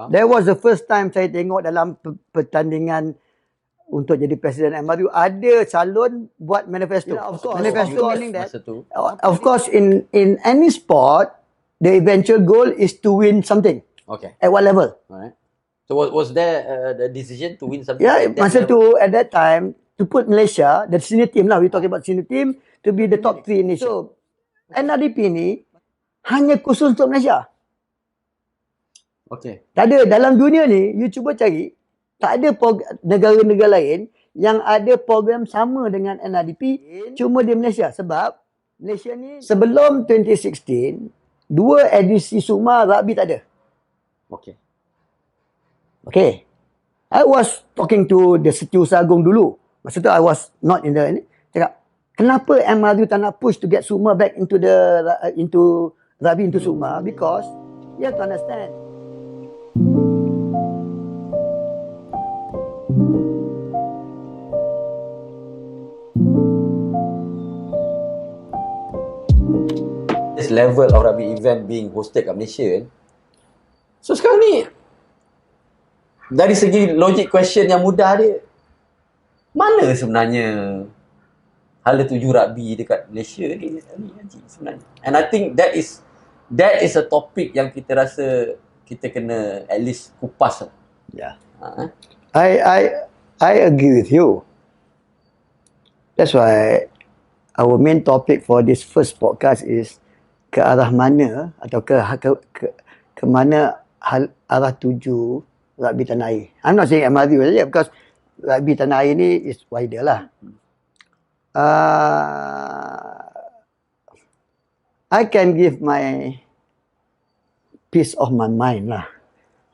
That was the first time saya tengok dalam pertandingan untuk jadi Presiden MRU ada calon buat manifesto. Yeah, of course. Manifesto Of meaning that masa tu. of course in any sport the eventual goal is to win something. Okay. At what level? Alright. So was there the decision to win something? Yeah, at that masa level? tu at that time to put Malaysia, the senior team lah, we talking about senior team to be the top 3 in Asia. So NRDP ni hanya khusus untuk Malaysia. Okay. Tak ada dalam dunia ni, you cuba cari, tak ada negara-negara lain yang ada program sama dengan NRDP cuma di Malaysia. Sebab Malaysia ni sebelum 2016 2 edisi SUMA rugby tak ada. Okay. Okay. I was talking to the Setiausaha Agung dulu. Masa tu I was not in the cakap, kenapa MRU tak nak push to get SUMA back into rugby into SUMA? Because you have to understand. This level of rugby event being hosted kat Malaysia kan. So sekarang ni dari segi logic question yang mudah dia, mana sebenarnya hala tuju rugby dekat Malaysia ni sebenarnya. And I think that is a topic yang kita rasa kita kena at least kupas lah. Yeah. I agree with you. That's why our main topic for this first podcast is ke arah mana atau ke mana arah tuju rugby tanah air. I'm not saying MRU saja because rugby tanah air ni is wider lah. I can give my piece of my mind lah.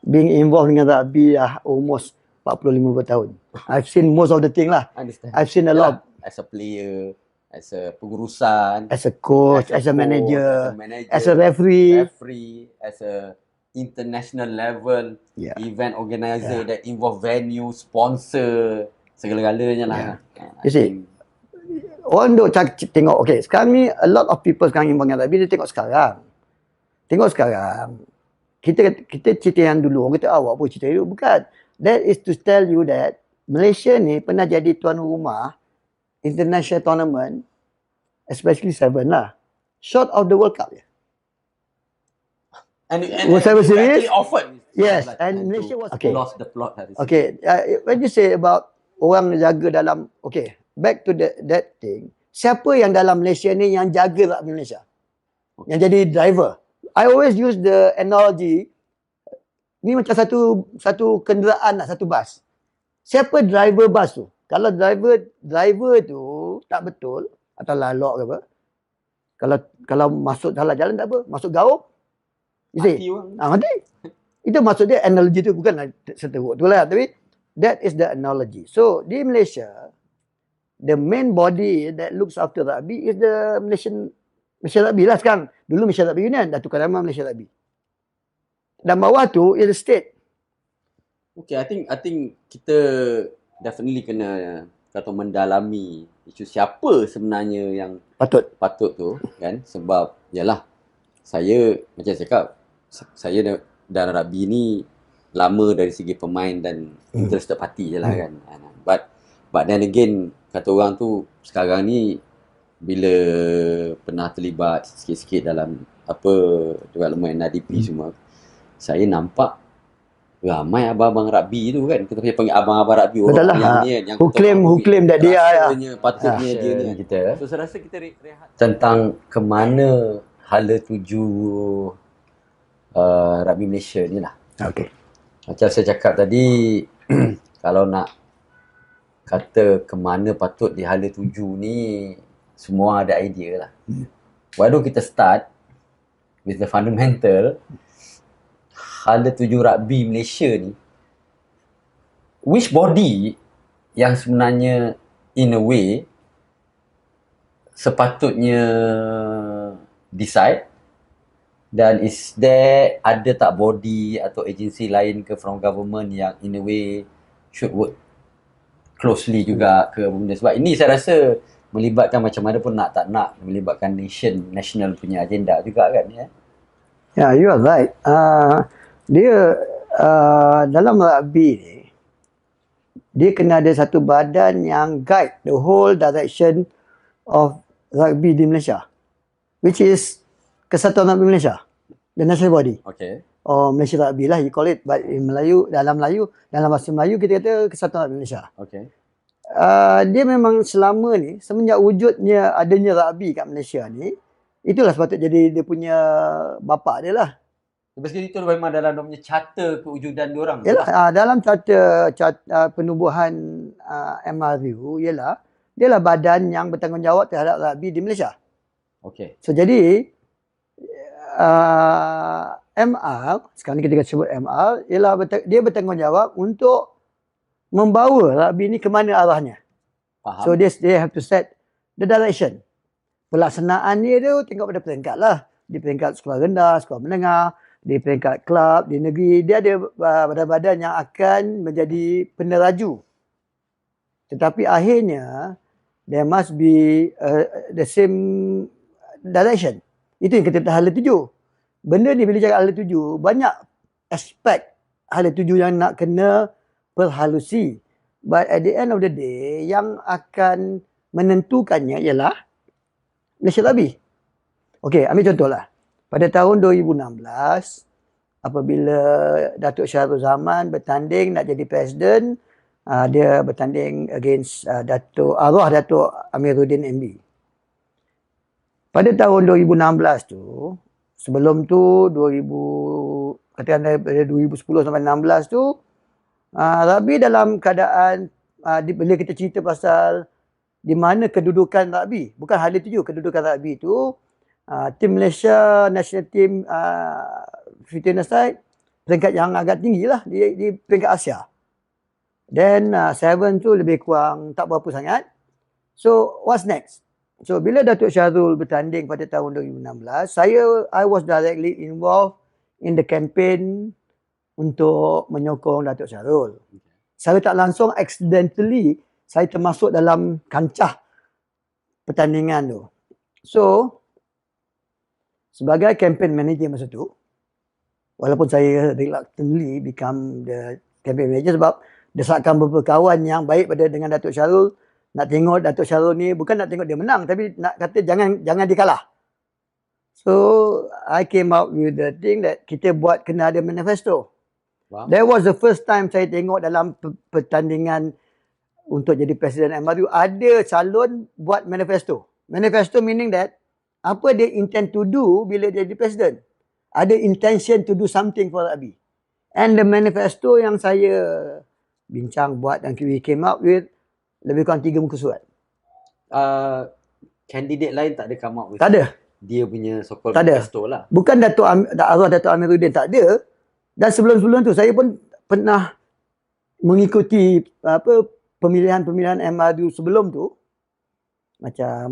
Being involved dengan rugby almost 40-50 tahun. I've seen most of the thing lah. Understand. I've seen a lot. As a player, as a pengurusan, As a coach, as a manager, as a referee, as a international level event organizer that involve venue, sponsor, segala-galanya lah. You see, orang duk tengok, okay, sekarang ni a lot of people sekarang involved dengan rugby, dia tengok sekarang. Tengok sekarang. Kita cerita yang dulu, orang kata awak pun cerita dulu. Bukan. That is to tell you that Malaysia ni pernah jadi tuan rumah international tournament, especially 7 lah. Short of the World Cup je. And Seven series? Often. Yes, and Malaysia was lost the plot. Okay, when you say about orang jaga dalam, okay, back to that thing. Siapa yang dalam Malaysia ni yang jaga rugby Malaysia? Yang jadi driver. I always use the analogy, ni macam satu kenderaan lah, satu bas. Siapa driver bas tu? Kalau driver tu tak betul atau lalok ke apa, kalau masuk salah jalan tak apa, masuk gaung, Mati. Mati. Itu maksud dia, analogi tu bukan seteruk tu lah, tapi that is the analogy. So di Malaysia, the main body that looks after rugby is the Malaysia Rugby lah sekarang. Dulu Malaysia Rugby Union, dah tukar nama Malaysia Rugby. Dan bawah tu is the state. Okay, I think kita definitely kena mendalami isu siapa sebenarnya yang patut tu kan, sebab yalah, saya macam saya cakap, saya dalam rugby ni lama dari segi pemain dan interested party je lah kan. But then again, kata orang tu sekarang ni bila pernah terlibat sikit-sikit dalam development NRDP semua, saya nampak ramai abang-abang rugby tu kan, kita panggil abang-abang rugby orang yang who claim that dia patutnya dia ni kita. So saya rasa kita rehat tentang ke mana hala tuju rugby Malaysia ni lah. Okay. Macam saya cakap tadi, kalau nak kata ke mana patut dihala tuju ni, semua ada idea lah. Why don't kita start with the fundamental. Hala tuju rugby Malaysia ni, which body yang sebenarnya in a way sepatutnya decide, dan is there ada tak body atau agensi lain ke from government yang in a way should work closely juga ke benda, sebab ini saya rasa melibatkan macam mana pun nak tak nak melibatkan national punya agenda juga kan ya. Yeah, you are right. Dia dalam rugby ni, dia kena ada satu badan yang guide the whole direction of rugby di Malaysia, which is Kesatuan Rugby Malaysia, the national body. Okay. Or Malaysia Rugby lah, you call it. But in Melayu, dalam bahasa Melayu kita kata Kesatuan Rugby Malaysia. Okay. Dia memang selama ni, semenjak wujudnya adanya rugby kat Malaysia ni, itulah sepatut jadi dia punya bapa dia lah. Basically itu memang dalam dia punya charter kewujudan diorang. Yalah, dalam charter penubuhan MRU, ialah dia lah badan yang bertanggungjawab terhadap rugby di Malaysia. Okay. So jadi MR, sekarang ni kita sebut MR, ialah dia bertanggungjawab untuk membawa rugby ni ke mana arahnya. Faham. So they have to set the direction. Pelaksanaan dia tu tengok pada peringkat lah. Di peringkat sekolah rendah, sekolah menengah, di peringkat kelab, di negeri. Dia ada badan-badan yang akan menjadi peneraju. Tetapi akhirnya, there must be the same direction. Itu yang kita kata hala tuju. Benda ni bila cakap hala tuju, banyak aspek hala tuju yang nak kena perhalusi. But at the end of the day, yang akan menentukannya ialah Malaysia Rugby. Okey, ambil contohlah. Pada tahun 2016, apabila Datuk Syahrul Zaman bertanding nak jadi presiden, dia bertanding against Datuk Amiruddin MB. Pada tahun 2016 tu, sebelum tu katakan dari 2010 sampai 16 tu, rugby dalam keadaan bila kita cerita pasal di mana kedudukan rugby, bukan hala tuju, kedudukan rugby tu, tim Malaysia national team fitness side peringkat yang agak tinggi lah di peringkat Asia. Then 7 tu lebih kurang tak berapa sangat. So what's next? So bila Datuk Syahrul bertanding pada tahun 2016, I was directly involved in the campaign untuk menyokong Datuk Syahrul. Secara tak langsung, accidentally, saya termasuk dalam kancah pertandingan tu. So, sebagai campaign manager masa tu, walaupun saya reluctantly become the campaign manager sebab desakan beberapa kawan yang baik pada dengan Datuk Syahrul, nak tengok Datuk Syahrul ni, bukan nak tengok dia menang, tapi nak kata jangan dia kalah. So, I came out with the thing that kita buat kena ada manifesto. Wow. That was the first time saya tengok dalam pertandingan untuk jadi Presiden MRU, ada calon buat manifesto. Manifesto meaning that, apa dia intend to do bila dia jadi Presiden. Ada intention to do something for rugby. And the manifesto yang saya bincang buat dan we came up with, lebih kurang 3 muka surat. Candidate lain tak ada come up with? Tak ada. Dia punya so-called manifesto lah. Bukan Datuk Amiruddin, tak ada. Dan sebelum-sebelum tu saya pun pernah mengikuti pemilihan MRU sebelum tu. Macam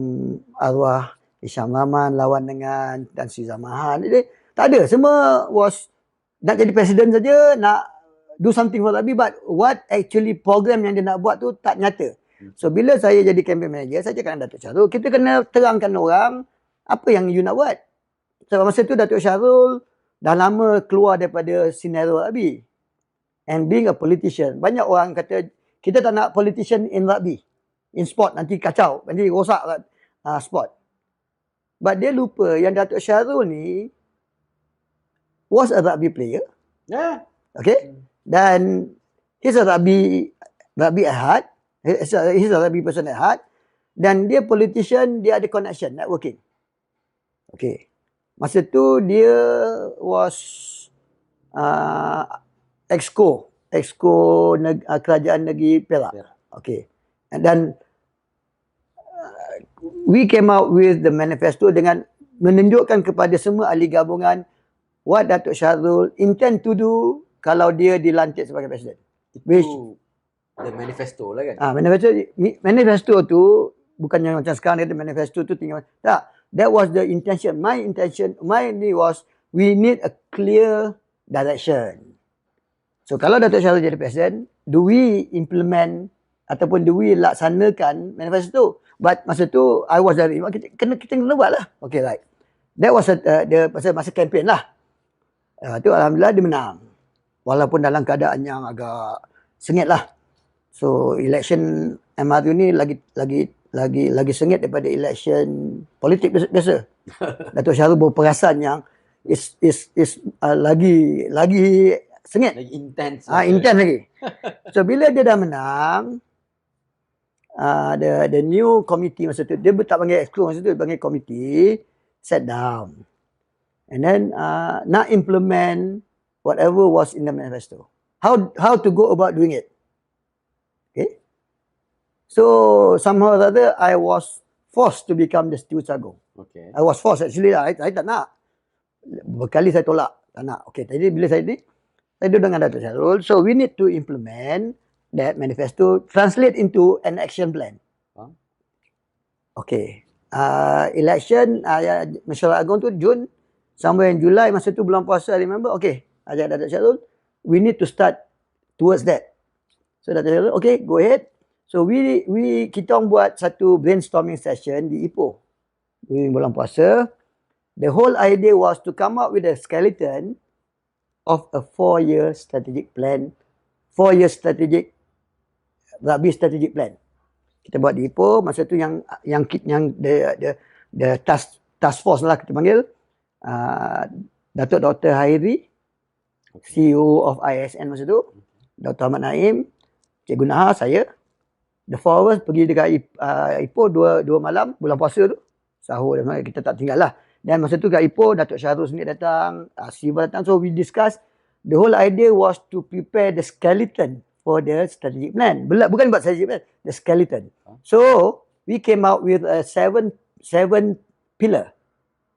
arwah Isyam Rahman lawan dengan Tan Sri Zamahan. Jadi tak ada. Semua was nak jadi presiden saja, nak do something for rugby, but what actually program yang dia nak buat tu tak nyata. So bila saya jadi campaign manager, saya cakap dengan Datuk Syahrul, kita kena terangkan orang apa yang you nak buat. Sebab masa tu Datuk Syahrul dah lama keluar daripada sineru rugby. And being a politician, banyak orang kata, kita tak nak politician in rugby. In sport, nanti kacau. Nanti rosak sport. But dia lupa yang Datuk Syahrul ni was a rugby player. Yeah. Okay? Dan he's a rugby at heart. He's a rugby person at heart. Dan dia politician, dia ada connection, networking. Okay. Masa tu dia was exco kerajaan negeri Perak. Okay. And then we came out with the manifesto dengan menunjukkan kepada semua ahli gabungan what Datuk Syahrul intend to do kalau dia dilantik sebagai presiden. Itu the manifesto lah kan? Manifesto tu bukannya macam sekarang dia manifesto tu tinggal. Tak. That was the intention. Mine was we need a clear direction. So kalau Datuk Syahrul jadi presiden, do we implement ataupun do we laksanakan manifesto? But masa tu I was dari kita kena buat lah. Okay, right. That was masa campaign lah. Tu alhamdulillah dia menang. walaupun dalam keadaan yang agak sengit lah. So election MRU ni lagi sengit daripada election politik biasa. Datuk Syarul berperasan yang lagi sengit. Lagi intense. Intense lagi. So bila dia dah menang, the new committee masa tu, dia tak panggil exco masa tu, dia panggil committee, sit down. And then nak implement whatever was in the manifesto. How to go about doing it. Okay. So somehow or other, I was forced to become the Setiausaha Agong. Okay. I was forced actually lah. I tak nak. Berkali saya tolak. Tak nak. Okay. Jadi bila saya duduk dengan Datuk Syarul. So we need to implement that manifesto, translate into an action plan. Okay. Election Mesyuarat Agong tu Jun, somewhere in July, masa tu bulan puasa, I remember. Okay. Ajak Datuk Syarul. We need to start towards that. So Datuk Syarul, okay, go ahead. So kita orang buat satu brainstorming session di Ipoh during bulan puasa. The whole idea was to come up with a skeleton of a 4-year strategic plan, 4-year rugby strategic plan. Kita buat di Ipoh, masa tu yang the task force lah kita panggil, Datuk Dr. Hairi, CEO of ISN masa tu, Dr. Ahmad Naim, Cikgu Nahar, saya. The 4 of us pergi dekat Ipoh 2 malam bulan puasa tu. Sahur dan kita tak tinggal lah. Dan masa tu kat Ipoh, Datuk Syarul sendiri datang, Siva datang. So we discuss. The whole idea was to prepare the skeleton for the strategic plan. Bukan buat strategic plan, the skeleton. So we came out with a 7 pillar.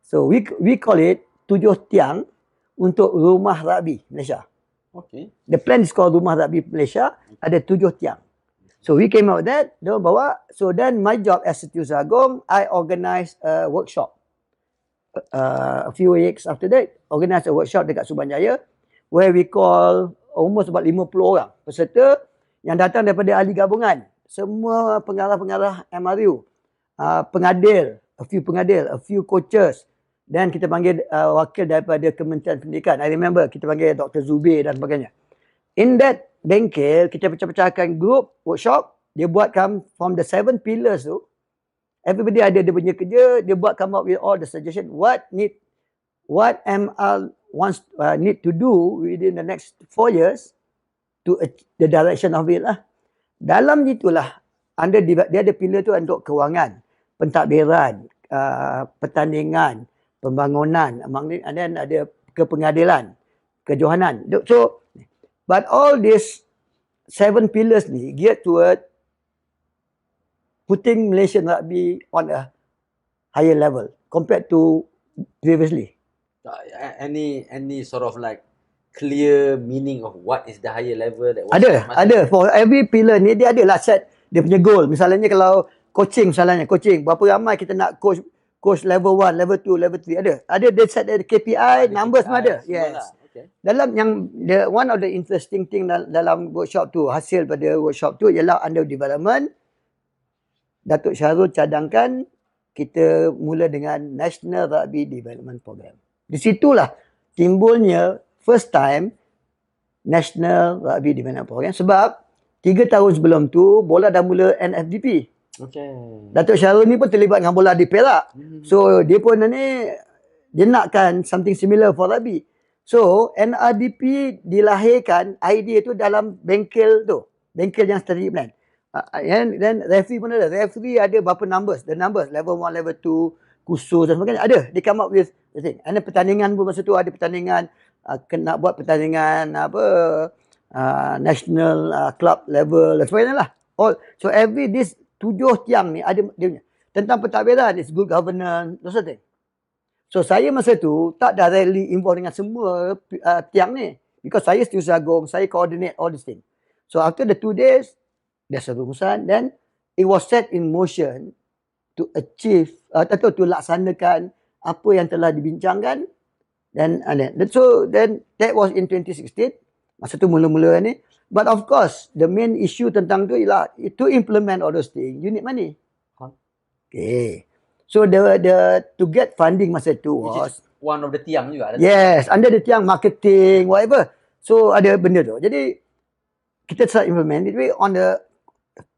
So we call it 7 tiang untuk rumah rugby Malaysia. Okay. The plan is called Rumah Rugby Malaysia. Ada 7 tiang. So we came out with that. Dia bawa. So then my job as Setiausaha Agong, I organised a workshop. A few weeks after that, organised a workshop dekat Subanjaya where we call almost about 50 orang peserta yang datang daripada ahli gabungan. Semua pengarah-pengarah MRU, pengadil, a few coaches, dan kita panggil wakil daripada Kementerian Pendidikan. I remember kita panggil Dr. Zubir dan sebagainya. In that bengkel, kita pecah-pecahkan group workshop. Dia buatkan from the 7 pillars tu. Everybody ada dia punya kerja. Dia buat come up with all the suggestion. What MR wants need to do within the next 4 years to the direction of it lah. Dalam itulah, dia ada pillar tu untuk kewangan, pentadbiran, pertandingan, pembangunan, and then ada kepengadilan, kejohanan. So, but all these 7 pillars ni geared toward putting Malaysian rugby on a higher level compared to previously. Any sort of like clear meaning of what is the higher level? Ada. For every pillar ni dia ada lah set dia punya goal. Misalnya kalau coaching, berapa ramai kita nak coach level 1, level 2, level 3 ada. Dia set ada KPI, numbers semua ada. Yes. Okay. Dalam yang one of the interesting thing dalam workshop tu, hasil pada workshop tu ialah under development. Datuk Syarul cadangkan kita mula dengan National Rugby Development Program. Di situlah timbulnya first time National Rugby Development Program sebab 3 tahun sebelum tu bola dah mula NFDP. Okay. Datuk Syarul ni pun terlibat dengan bola di Perak. So dia pun dia nakkan something similar for rugby. So NRDP dilahirkan idea tu dalam bengkel tu. Bengkel yang strategic plan. Dan referee pun ada. Referee ada berapa numbers. The numbers level 1, level 2, khusus dan sebagainya. Ada. They come up with the thing. And pertandingan pun masa tu ada pertandingan. Kena buat pertandingan national club level dan sebagainya lah. So every this 7 tiang ni ada dia punya. Tentang pentadbiran, it's good governance, those thing. So saya masa tu tak directly involved dengan semua tiang ni. Because saya Setiausaha Agong, saya coordinate all these things. So after the 2 days, there's a rumusan, then it was set in motion to achieve, atau to laksanakan apa yang telah dibincangkan. Then that was in 2016. Masa tu mula-mula ni. But of course, the main issue tentang tu ialah to implement all those things, you need money. Okay. So to get funding masa tu was one of the tiang juga. Yes, under the tiang marketing, whatever. So ada benda tu. Jadi kita start implement it on the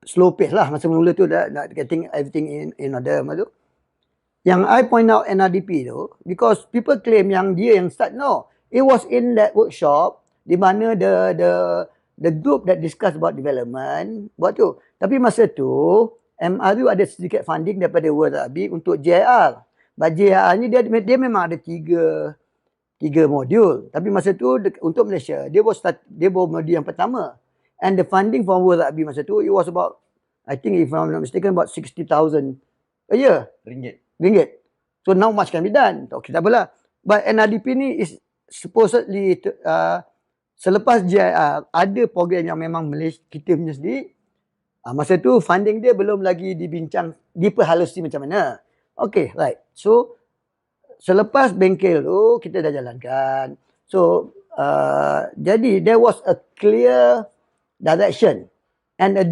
slow pace lah. Masa mula tu dah getting everything in order masa tu. Yang I point out NRDP tu, because people claim yang dia yang start. No, it was in that workshop di mana the group that discuss about development buat tu. Tapi masa tu MRU ada sedikit funding daripada World Rugby untuk JIR. But JIR ni dia memang ada tiga modul. Tapi masa tu untuk Malaysia dia baru modul yang pertama. And the funding from World Rugby masa tu it was about, I think if I'm not mistaken, about 60,000 a year. Ringgit. So not much can be done. Okay, tak apalah. But NRDP ni is supposedly selepas JIR ada program yang memang Malaysia kita punya sendiri. Masa tu funding dia belum lagi dibincang, diperhalusi macam mana. Okay, right. So selepas bengkel tu kita dah jalankan. So jadi there was a clear direction and a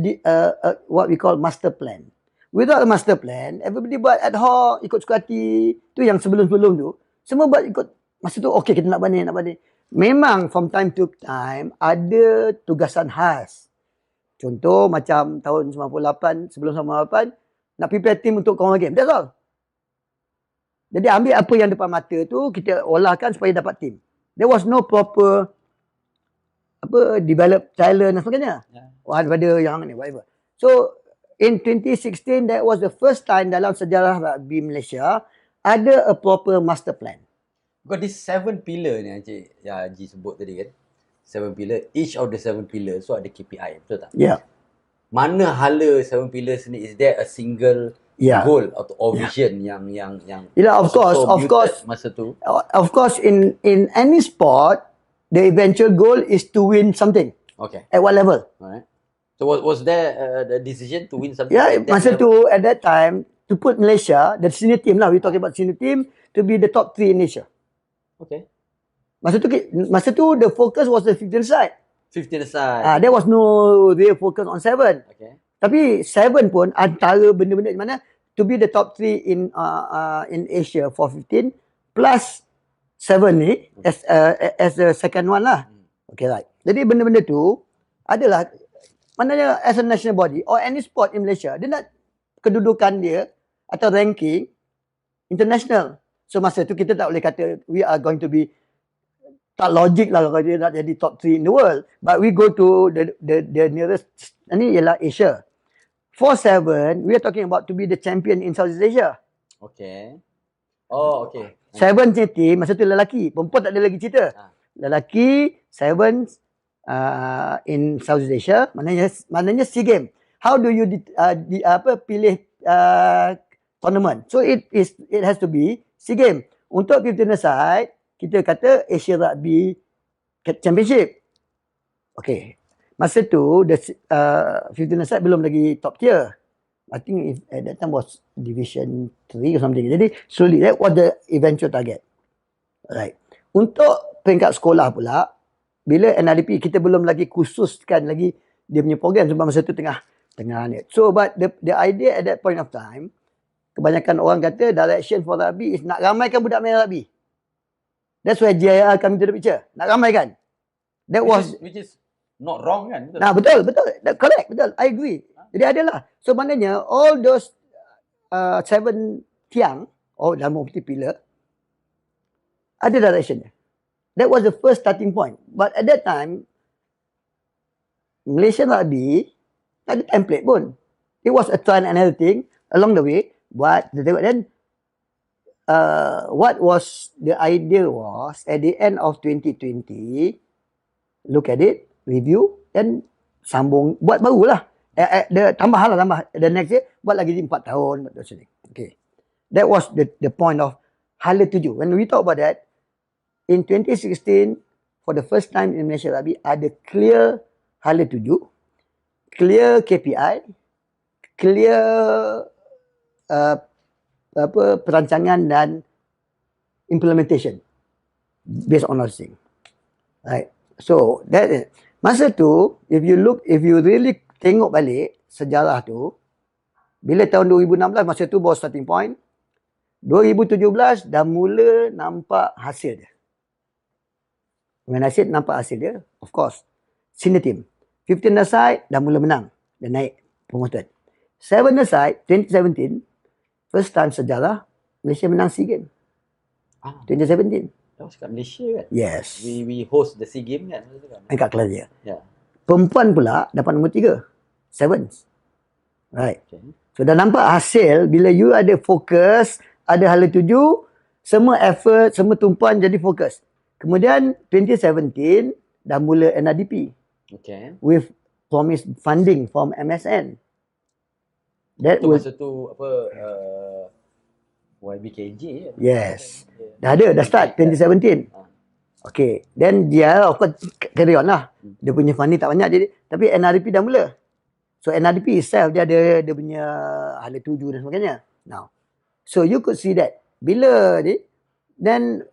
what we call master plan. Without a master plan, everybody buat ad hoc, ikut suka hati. Tu yang sebelum-sebelum tu, semua buat ikut. Masa tu, okay, kita nak banding. Memang from time to time, ada tugasan khas. Contoh macam tahun 98, sebelum 98, nak prepare team untuk Commonwealth Game. That's all. Jadi ambil apa yang depan mata tu, kita olahkan supaya dapat team. There was no proper develop talent dan sebagainya. Daripada yang ni, whatever. So, in 2016, that was the first time dalam sejarah rugby Malaysia ada a proper master plan. Got this 7 pillar ni Encik Haji sebut tadi kan. 7 pillar. Each of the 7 pillars so ada KPI. Betul tak? Yeah. Mana hala 7 pillars ni? Is there a single goal or vision yang of course masa tu? Of course in any sport the eventual goal is to win something. Okay. At what level? Alright. So was there the decision to win something? Yeah, masa tu at that time to put Malaysia, the senior team lah, we talking about senior team, to be the top 3 in Asia. Okay. Masa tu the focus was the 15 side. 15 aside. There was no real focus on 7. Okay. Tapi 7 pun antara benda-benda di mana to be the top 3 in Asia for 15 plus 7 ni as the second one lah. Okay, right. Jadi benda-benda tu adalah maknanya as a national body or any sport in Malaysia, dia nak kedudukan dia atau ranking international. So masa tu kita tak boleh kata we are going to be, tak logik lah kalau dia nak jadi top 3 in the world. But we go to the nearest, ni ialah Asia. For 7, we are talking about to be the champion in Southeast Asia. Okay. Oh, okay. 7 team, masa tu lelaki. Perempuan tak ada lagi cerita. Lelaki, 7 in Southeast Asia, maknanya SEA Games. How do you pilih tournament? So it has to be SEA Games. Untuk 15 aside, kita kata Asia Rugby Championship. Okay. Masa tu the 15 aside belum lagi top tier. I think at that time was Division 3 or something. Jadi slowly that was the eventual target. Right. Untuk peringkat sekolah pula, bila NRDP kita belum lagi khususkan lagi dia punya program sebab masa tu tengah ni. So but the idea at that point of time, kebanyakan orang kata direction for rugby is nak ramaikan budak main rugby. That's why JIR come into the picture. Nak ramaikan. Which is not wrong kan? Betul? Nah, betul. Correct, betul. I agree. Jadi adalah. So maknanya all those 7 tiang dalam multi pillar ada direction dia. That was the first starting point. But at that time, Malaysian rugby tak ada template pun. It was a trial and error thing along the way. But then, what was the idea was at the end of 2020, look at it, review, and sambung, buat barulah. Tambah the next year, buat lagi 4 tahun. Okay. That was the point of Hala 7. When we talk about that, in 2016, for the first time in Malaysia Rugby, ada clear Hala 7, clear KPI, clear perancangan dan implementation based on all things. Right. So that is, masa tu, if you really tengok balik sejarah tu, bila tahun 2016 masa tu baru starting point, 2017 dah mula nampak hasil dia. When I said nampak hasil dia, of course, senior team. 15 aside, dah mula menang. Dah naik promoted. 7 aside, 2017, first time sejarah, Malaysia menang SEA Games. 2017. That was kat Malaysia kan? Yes. We host the SEA Games kan? Kat kelas dia. Yeah. Perempuan pula dapat nombor 3. Sevens. Right. Okay. So dah nampak hasil bila you ada fokus, ada hala tuju, semua effort, semua tumpuan jadi fokus. Kemudian 2017 dah mula NRDP. Okay. With promised funding from MSN. That tu was masa tu apa YBKJ kan? yes. Dah start 2017. Okay. Then dia of course carry on lah. Dia punya funding tak banyak jadi, tapi NRDP dah mula. So NRDP itself dia ada dia punya hala tuju dan sebagainya. Now. So you could see that bila ni then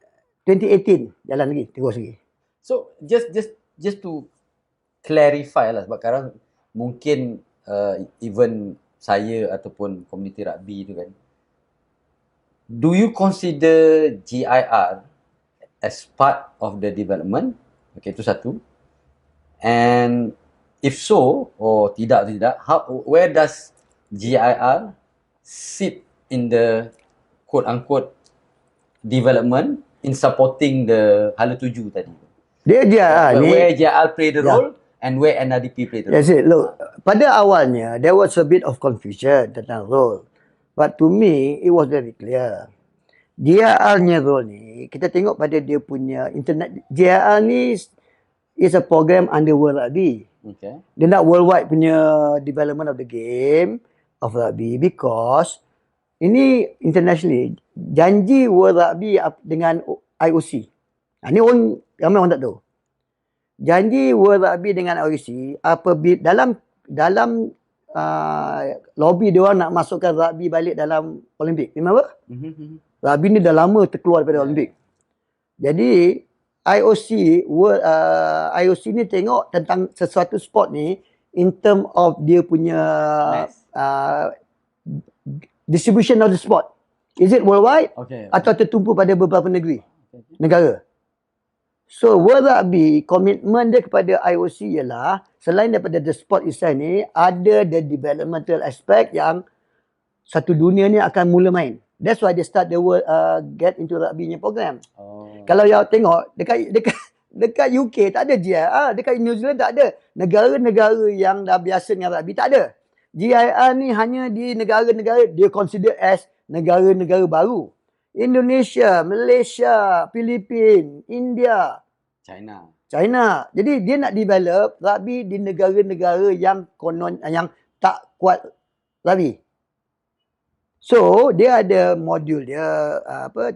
2018 jalan lagi, terus lagi. So just to clarify lah, sebab sekarang mungkin even saya ataupun komuniti rugby tu kan, do you consider GIR as part of the development? Okay, itu satu. And if so, or tidak, where does GIR sit in the quote-unquote development in supporting the hala tuju tadi? Dia ni where GIR play the role and where NRDP play the role? That's it. Look, pada awalnya there was a bit of confusion tentang role. But to me, it was very clear. GIR-nya role ni, kita tengok pada dia punya internet. GIR ni is a program under World Rugby. Okay. Dia nak worldwide punya development of the game of rugby because ini internationally janji World Rugby dengan IOC. Ini orang ramai orang tak tahu. Janji World Rugby dengan IOC apabila dalam lobby dia orang nak masukkan rugby balik dalam Olimpik. Remember? Rugby ni dah lama terkeluar daripada Olimpik. Jadi IOC ni tengok tentang sesuatu sport ni in term of dia punya distribution of the sport. Is it worldwide? Okay. Atau tertumpu pada beberapa negara? So World Rugby komitmen dia kepada IOC ialah selain daripada the sport itself ni, ada the developmental aspect yang satu dunia ni akan mula main. That's why they start the world get into rugby nya program. Kalau you tengok dekat UK tak ada GIR, dekat New Zealand tak ada. Negara-negara yang dah biasa dengan rugby tak ada. GIR ni hanya di negara-negara dia consider as negara-negara baru. Indonesia, Malaysia, Filipina, India, China. Jadi dia nak develop rugby di negara-negara yang konon yang tak kuat rugby. So dia ada modul dia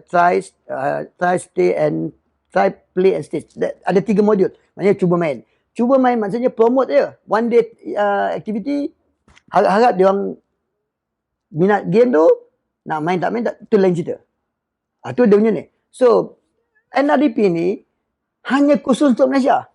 try, stay and try, play and stay. Ada 3 modul. Maksudnya cuba main. Cuba main maksudnya promote dia. One day activity, harap dia orang minat game tu, nak main tak main tu lain cerita. Tu dia punya ni. So NRDP ni hanya khusus untuk Malaysia.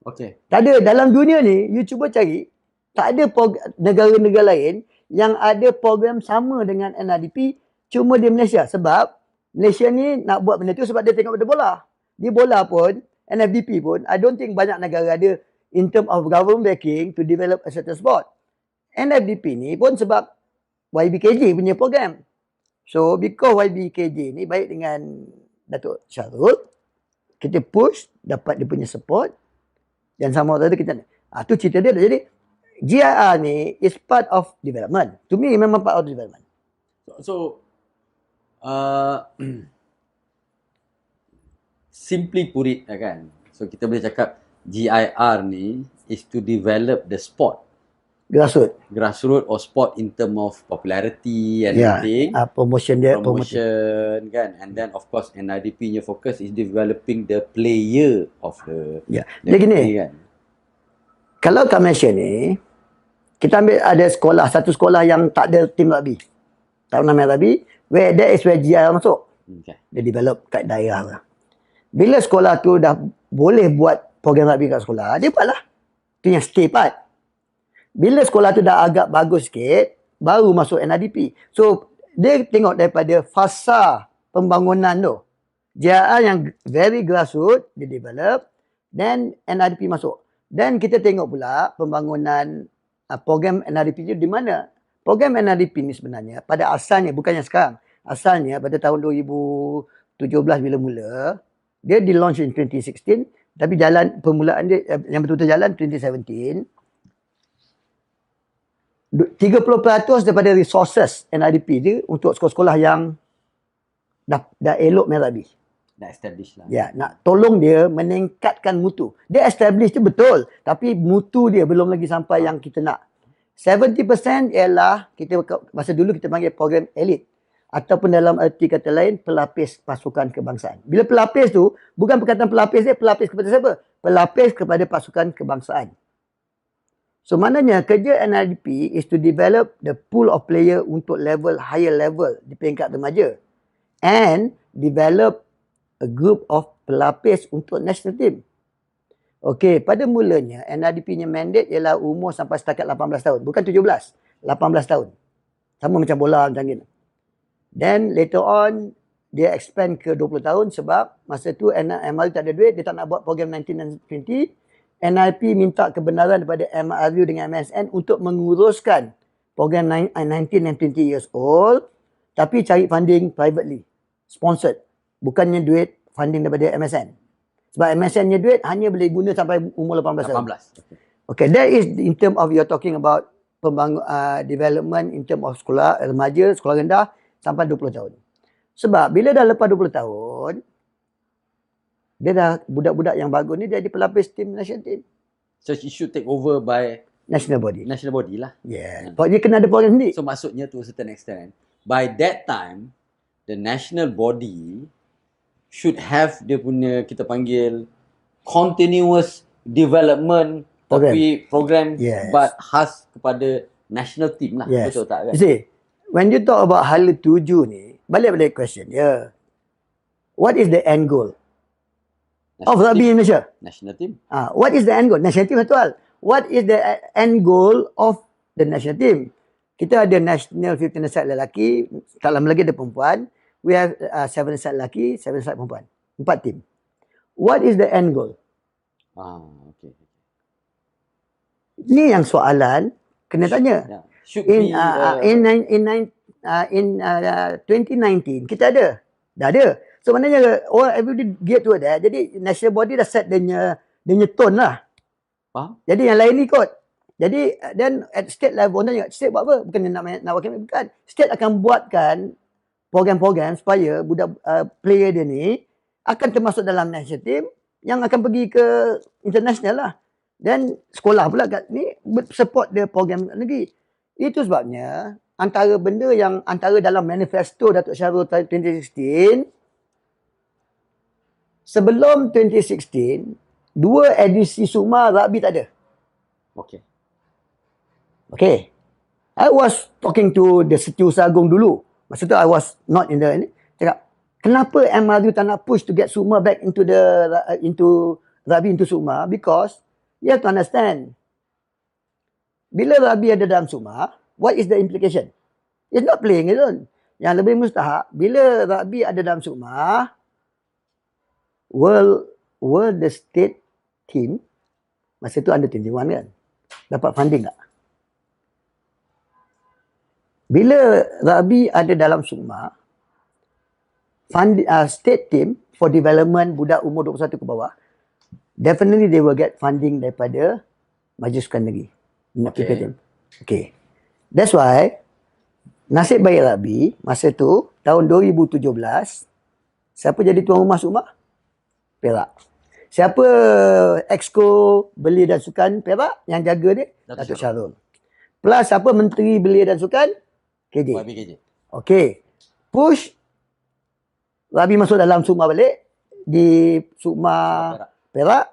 Okay. Tak ada dalam dunia ni, you cuba cari, tak ada negara-negara lain yang ada program sama dengan NRDP, cuma di Malaysia. Sebab Malaysia ni nak buat benda tu sebab dia tengok pada bola. Di bola pun, NFDP pun, I don't think banyak negara ada in term of government backing to develop a certain sport. NFDP ni pun sebab YBKJ punya program. So, because YBKJ ni baik dengan Datuk Syarul, kita push, dapat dia punya support, dan sama tadi kita tu cerita dia. Jadi, GIR ni is part of development. To me, memang part of development. So simply put it kan. So kita boleh cakap GIR ni is to develop the sport. Grassroots or sport in term of popularity and everything. Promotion kan. And then of course NRDP nya focus is developing the player of the Dia gini kan. Kalau kat Malaysia ni, kita ambil ada satu sekolah yang tak ada tim rugby. Tak pernah main rugby. That is where GIR masuk. Okay. Dia develop kat daerah lah. Bila sekolah tu dah boleh buat program rugby kat sekolah, dia buatlah. Itu yang stay part. Bila sekolah tu dah agak bagus sikit, baru masuk NRDP. So, dia tengok daripada fasa pembangunan tu. JRR yang very grassroots, dia develop. Then NRDP masuk. Dan kita tengok pula pembangunan program NRDP itu di mana. Program NRDP ni sebenarnya pada asalnya, bukannya sekarang. Asalnya pada tahun 2017 bila mula, dia di launch in 2016. Tapi jalan permulaan dia, yang betul-betul jalan 2017. 30% daripada resources NRDP dia untuk sekolah-sekolah yang dah elok main rugby. Dah establish lah. Ya, nak tolong dia meningkatkan mutu. Dia establish tu betul, tapi mutu dia belum lagi sampai yang kita nak. 70% ialah kita masa dulu kita panggil program elit ataupun dalam erti kata lain pelapis pasukan kebangsaan. Bila pelapis tu bukan perkataan pelapis dia, pelapis kepada siapa? Pelapis kepada pasukan kebangsaan. So maknanya kerja NRDP is to develop the pool of player untuk level higher level di peringkat remaja and develop a group of pelapis untuk national team. Okey, pada mulanya NRDP-nya mandate ialah umur sampai setakat 18 tahun. Bukan 17, 18 tahun. Sama macam bola macam ni. Then later on, dia expand ke 20 tahun sebab masa tu MRU tak ada duit, dia tak nak buat program 19 dan 20. NRP minta kebenaran daripada MRU dengan MSN untuk menguruskan program 19 and 20 years old tapi cari funding privately, sponsored. Bukannya duit funding daripada MSN. Sebab MSN-nya duit hanya boleh guna sampai umur 18 tahun. 18. Okay, that is in term of you're talking about development in term of sekolah remaja, sekolah rendah sampai 20 tahun. Sebab bila dah lepas 20 tahun, dia dah budak-budak yang bagus ni jadi pelapis tim national team. So it should take over by national body. National body lah. Yeah. Dia kena ada program sendiri. So maksudnya to a certain extent, by that time, the national body should have dia punya kita panggil continuous development program yes. but khas kepada national team lah. Yes. Betul tak kan? You see, when you talk about hala 7 ni, balik question. Yeah. What is the end goal of rugby in Malaysia? National team. What is the end goal? National team betul. What is the end goal of the national team? Kita ada national 15 side lelaki, tak lama lagi ada perempuan. We have 7 side lelaki, 7 side perempuan. 4 team. What is the end goal? Okay. Ni yang soalan kena tanya. Yeah. Should in be 2019 kita ada. Dah ada. So maknanya everybody get to that. Jadi national body dah set dia punya tone lah. Faham? Jadi yang lain ikut. Jadi then at state level tanya, state buat apa? Bukan nak wakil, bukan. State akan buatkan program-program supaya budak player dia ni akan termasuk dalam national team yang akan pergi ke international lah. Dan sekolah pula kat ni support dia program negeri. Itu sebabnya antara benda yang antara dalam manifesto Datuk Syarul 2016, sebelum 2016, 2 edisi SUMA rugby tak ada. Okay. I was talking to the Setiausaha Agung dulu. Masa tu I was not in the cakap, kenapa MRU tak nak push to get SUMA back into rugby into SUMA? Because you have to understand, bila rugby ada dalam SUMA, what is the implication? It's not playing alone. Yang lebih mustahak, bila rugby ada dalam SUMA, will the state team, masa tu under 21 kan, dapat funding tak? Bila rugby ada dalam SUMA, state team for development budak umur 21 ke bawah, definitely they will get funding daripada Majlis Sukan Negeri. Okay. That's why, nasib baik rugby, masa tu, tahun 2017, siapa jadi tuan rumah SUMA? Perak. Siapa Exco Belia dan Sukan Perak yang jaga dia? Datuk Syarul. Plus siapa Menteri Belia dan Sukan? KJ. Okay. Push rugby masuk dalam SUMA balik. Di SUMA Perak.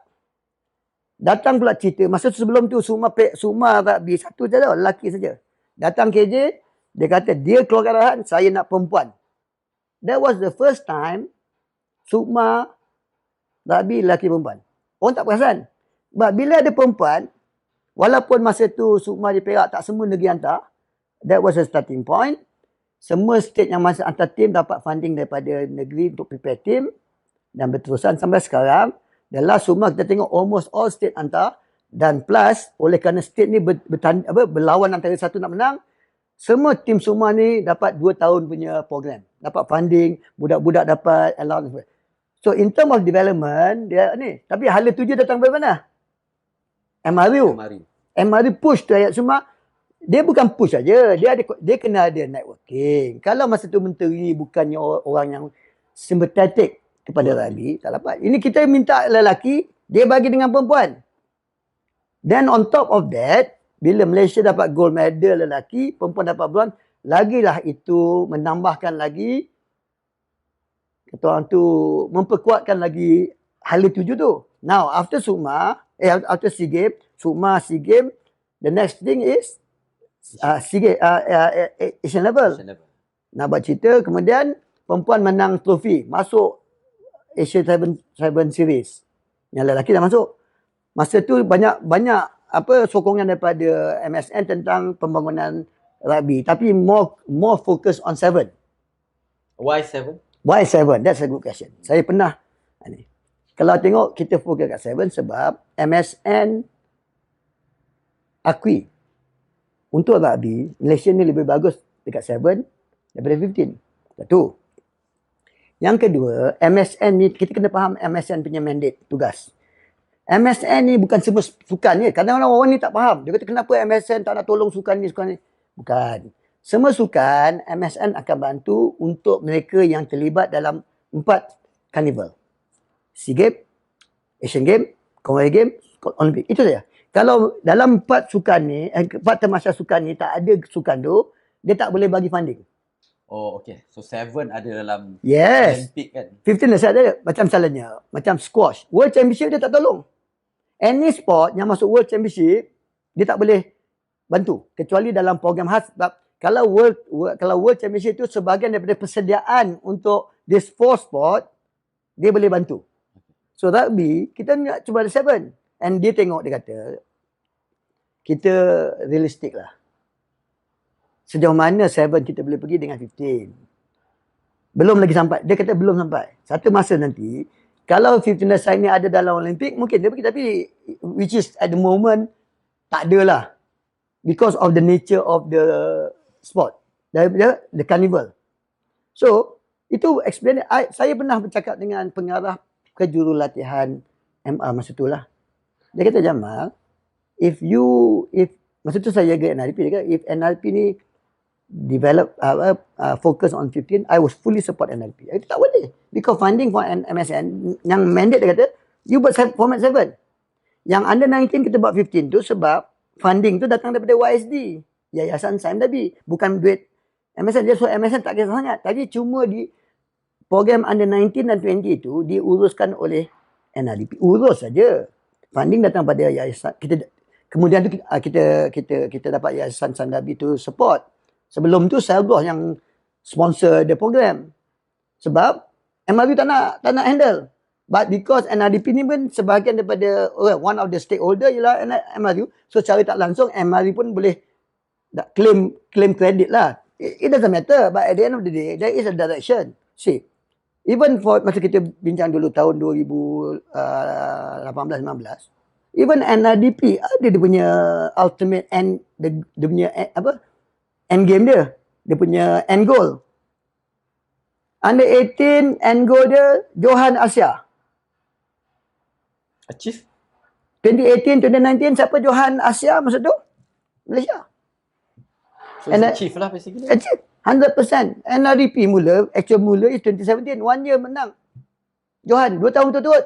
Datang pula cerita. Masa sebelum tu SUMA rugby satu saja, lelaki saja. Datang KJ. Dia kata dia keluarkan arahan, saya nak perempuan. That was the first time SUMA rugby lelaki perempuan. Orang tak perasan. But bila ada perempuan, walaupun masa tu SUMA di Perak tak semua negeri hantar, that was a starting point. Semua state yang masuk hantar tim dapat funding daripada negeri untuk prepare tim. dan berterusan sampai sekarang. The last Suma kita tengok almost all state hantar, dan plus oleh kerana state ni berlawan antara satu nak menang, semua tim Suma ni dapat 2 tahun punya program. Dapat funding, budak-budak dapat allowance. So in term of development, dia ni. Tapi hala tuju datang dari mana? MRU. MRU push tu ayat Suma. Dia bukan push saja, dia kena ada networking. Kalau masa tu menteri bukannya orang yang sympathetic kepada rugby, tak dapat. Ini kita minta lelaki, dia bagi dengan perempuan. Then on top of that, bila Malaysia dapat gold medal lelaki, perempuan dapat bronze, lagilah itu menambahkan lagi, kata orang tu, memperkuatkan lagi hala tuju tu. Now, after Suma, after SEA Games, Suma SEA Games, the next thing is Asian level. Nak buat cerita, kemudian perempuan menang trofi, masuk Asia 7 Series. Yang lelaki dah masuk. Masa tu banyak sokongan daripada MSN tentang pembangunan rugby, tapi more focus on 7. Why 7? Why 7? That's a good question. Saya pernah ni. Kalau tengok kita fokus kat 7 sebab MSN akui untuk rugby, Malaysia ni lebih bagus dekat 7 daripada 15. Satu. Yang kedua, MSN ni, kita kena faham MSN punya mandate, tugas. MSN ni bukan semua sukan ni. Kadang-kadang orang ni tak faham. Dia kata kenapa MSN tak nak tolong sukan ni. Bukan. Semua sukan, MSN akan bantu untuk mereka yang terlibat dalam 4 carnival. SEA Games, Asian Games, Commonwealth Games, Olympic. Itu saja. Kalau dalam 4 sukan ni, 4 termasuk sukan ni, tak ada sukan tu, dia tak boleh bagi funding. Oh, okay. So 7 ada dalam Olympic kan? 15 dah ada. Macam misalnya, macam squash. World Championship dia tak tolong. Any sport yang masuk World Championship, dia tak boleh bantu. Kecuali dalam program khas. Sebab kalau World Championship itu sebahagian daripada persediaan untuk this 4 sport, dia boleh bantu. So rugby, kita nak cuba ada 7. And dia tengok, dia kata, kita realistik lah. Sejauh mana 7 kita boleh pergi dengan 15. Belum lagi sampai. Dia kata belum sampai. Satu masa nanti, kalau 15 side ni ada dalam Olimpik, mungkin dia pergi. Tapi, which is at the moment, tak ada lah. Because of the nature of the sport. The carnival. So, itu explain. Saya pernah bercakap dengan pengarah kejurulatihan MR masa tu lah. Dia kata, Jamal, if masa tu saya jaga NRP, dia kata, if NRP ni develop, focus on 15, I was fully support NRP. Itu tak boleh. Because funding for MSN, yang mandate dia kata, you buat format 7. Yang under 19 kita buat 15 tu sebab funding tu datang daripada YSD, Yayasan Saim Dabi. Bukan duit MSN. Dia so MSN tak kisah sangat. Tapi cuma di program under 19 dan 20 tu diuruskan oleh NRDP. Urus saja. Funding datang pada yayasan. Kemudian tu kita dapat Yayasan Sandabi tu support. Sebelum tu Selgoh yang sponsor the program. Sebab MRU tak nak handle. But because NRDP ni pun sebahagian daripada one of the stakeholder ialah MRU. So secara tak langsung MRU pun boleh claim credit lah. It doesn't matter. But at the end of the day, there is a direction. See, even for masa kita bincang dulu tahun 2018-19, even NRDP ada dia punya ultimate end, dia punya end game dia. Dia punya end goal. Under 18 end goal dia Johan Asia. Achieve 2018, 2019 siapa Johan Asia masa tu? Malaysia. So achieve lah basically. Achieve 100%. NRDP actual mula is 2017. 1 year menang. Johan 2 tahun turut-turut.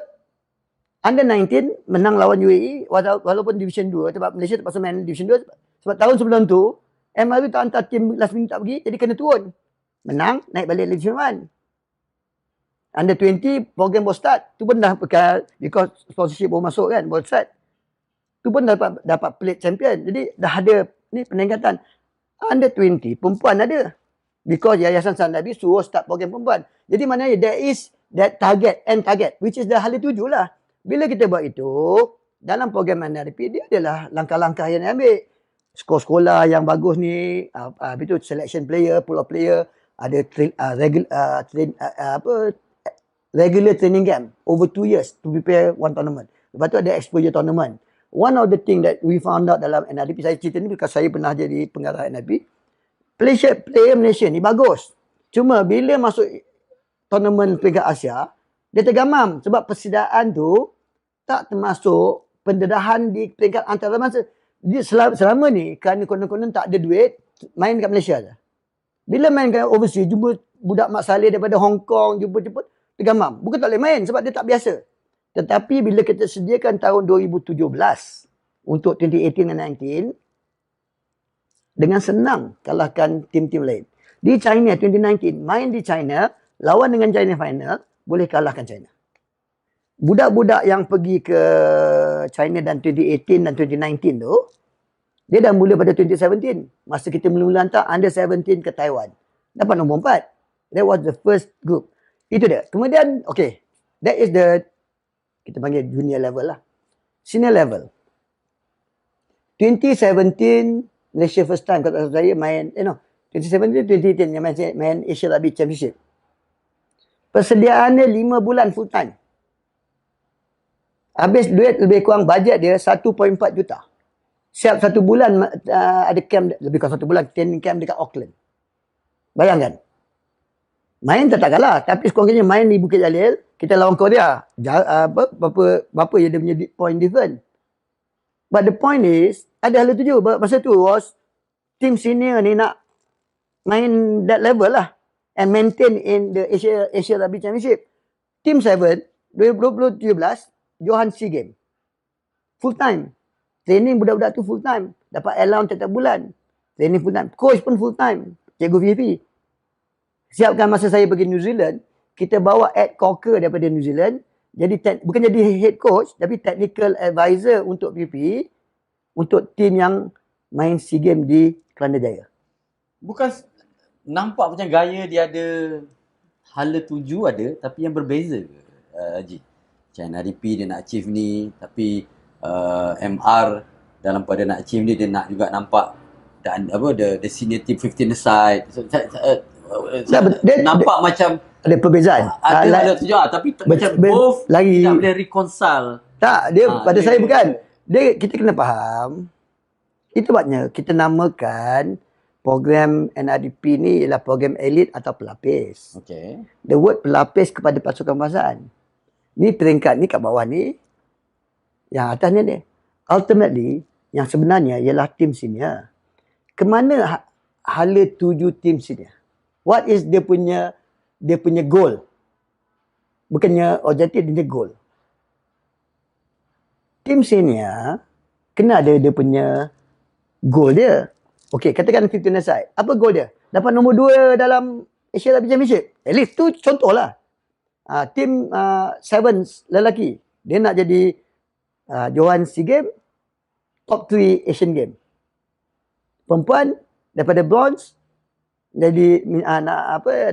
Under 19 menang lawan UAE walaupun Division 2 sebab Malaysia terpaksa main Division 2 sebab tahun sebelum tu MRU tak hantar tim last minute tak pergi jadi kena turun. Menang, naik balik Division 1. Under 20 program baru start. Tu pun dah because sponsorship baru masuk kan, baru start. Tu pun dapat plate champion. Jadi dah ada ni peningkatan. Under 20 perempuan ada. Because Yayasan Sandabi suruh start program perempuan. Jadi maknanya there is that end target which is dah hala tuju lah. Bila kita buat itu, dalam program NRP dia adalah langkah-langkah yang diambil. Sekolah-sekolah yang bagus ni, itu selection player, pool of player, ada regular training camp over 2 years to prepare one tournament. Lepas tu ada exposure tournament. One of the thing that we found out dalam NRDP, saya cerita ni because saya pernah jadi pengarah NRDP, player Malaysia ni bagus. Cuma bila masuk tournament peringkat Asia, dia tergamam sebab persediaan tu tak termasuk pendedahan di peringkat antarabangsa. Dia selama ni kerana konon-konon tak ada duit, main kat Malaysia je. Bila main kat overseas, jumpa budak Mak Saleh daripada Hong Kong, jumpa tergamam. Bukan tak boleh main sebab dia tak biasa. Tetapi bila kita sediakan tahun 2017 untuk 2018 dan 19, dengan senang kalahkan tim-tim lain. Di China 2019, main di China, lawan dengan China final, boleh kalahkan China. Budak-budak yang pergi ke China dan 2018 dan 2019 tu, dia dah mula pada 2017. Masa kita mula-mula hantar under 17 ke Taiwan. Dapat nombor 4. That was the first group. Itu dia. Kemudian, okay. That is the, kita panggil junior level lah. Senior level. 2017, Malaysia first time, kata saya main, 2017, 2018, yang main Asia Rugby Championship. Persediaannya 5 bulan full time. Habis duit lebih kurang bajet dia 1.4 juta. Siap 1 bulan ada camp, lebih kurang 1 bulan, training camp dekat Auckland. Bayangkan. Main tak kalah. Tapi sekurang-kurangnya main di Bukit Jalil, kita lawan Korea. Berapa je dia punya point different. But the point is, ada hal tuju. Masa tu was, team senior ni nak main that level lah. And maintain in the Asia Rugby Championship. Team 7, 2017, Johan SEA Games. Full time. Training budak-budak tu full time. Dapat allowance setiap bulan. Training full time. Coach pun full time. Cikgu VIP. Siapkan masa saya pergi New Zealand, kita bawa Ed Cocker daripada New Zealand. Jadi bukan jadi head coach, tapi technical advisor untuk VIP. Untuk tim yang main SEA Games di Kelana Jaya. Bukan nampak macam gaya dia ada hala tuju ada, tapi yang berbeza ke, Haji? Macam NRDP dia nak achieve ni, tapi MR dalam pada nak achieve ni dia nak juga nampak dan the senior team 15 aside. So, nampak macam ada perbezaan. Ada tuju tapi macam both lagi tak boleh reconcile. Tak, dia pada saya bukan. Kita kena faham. Itu sebabnya kita namakan program NRDP ni ialah program elit atau pelapis. Okay. The word pelapis kepada pasukan kebangsaan. Ni peringkat ni kat bawah ni. Yang atas ni dia. Ultimately, yang sebenarnya ialah tim senior. Kemana hala tuju tim senior? What is dia punya goal? Bukannya objektif, dia goal. Tim senior kena ada dia punya goal dia. Okey, katakan 15 aside. Apa goal dia? Dapat nombor 2 dalam Asia Rugby Championship. At least tu contohlah. Tim 7 lelaki. Dia nak jadi Johan SEA Games, top 3 Asian Games. Perempuan daripada bronze jadi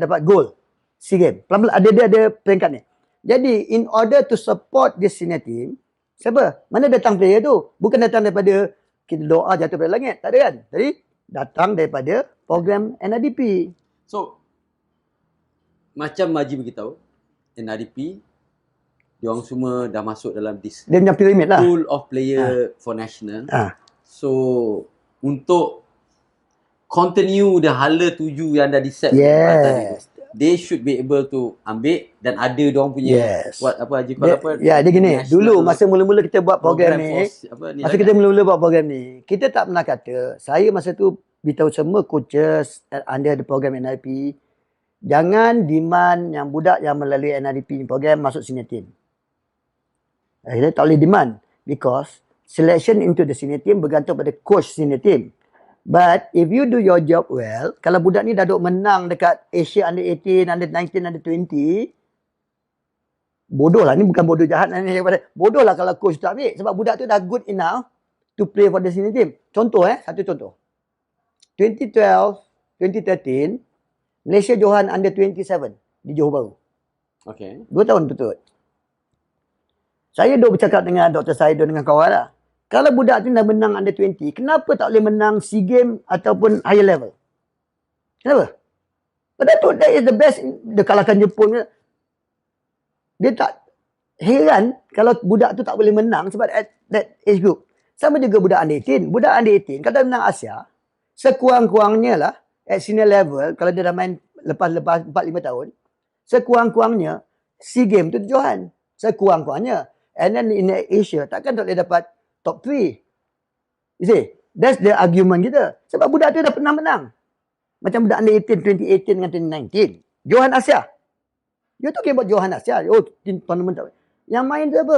dapat gold SEA Games. Pelan-pelan ada peringkat ni. Jadi in order to support this senior team, siapa? Mana datang player tu? Bukan datang daripada kita doa jatuh dari langit. Tak ada kan? Jadi datang daripada program NRDP. So macam Haji beritahu, NRDP diorang semua dah masuk dalam this dia punya pyramid lah. Pool of player for national. So untuk continue the hala tuju yang dah di-set tadi, they should be able to ambil dan ada diorang punya buat apa Haji call apa? Ya, dia gini. Dulu masa mula-mula kita buat program ni, masa kita mula-mula buat program ni, kita tak pernah kata, saya masa tu beritahu semua coaches under the program NRDP, jangan demand yang budak yang melalui NRDP program masuk senior team. Kita tak boleh demand because selection into the senior team bergantung pada coach senior team. But if you do your job well, kalau budak ni dah duk menang dekat Asia Under 18, Under 19, Under 20, bodoh lah. Ni bukan bodoh jahat. Bodoh lah kalau coach tak ambil. Sebab budak tu dah good enough to play for the senior team. Contoh satu contoh. 2012, 2013, Malaysia Johan Under 27 di Johor Bahru. Okay. 2 tahun betul. Saya duk bercakap dengan Dr. Saidon dengan kawan lah. Kalau budak tu dah menang Under 20, kenapa tak boleh menang SEA Games ataupun higher level? Kenapa? Padahal tu that is the best. Dia kalahkan Jepun. Dia tak heran kalau budak tu tak boleh menang sebab at that age group. Sama juga budak under 18. Budak under 18 kalau dia menang Asia, sekurang-kurangnya lah at senior level, kalau dia dah main lepas 4-5 tahun, sekurang-kurangnya SEA Games tu Johan. Sekurang-kurangnya. And then in Asia, takkan tak boleh dapat top 3. You see, that's the argument kita. Sebab budak tu dah pernah menang. Macam budak under 18, 2018 dengan 2019. Johan Asia. You talking about Johan Asia. Oh, tournament tak. Yang main tu apa?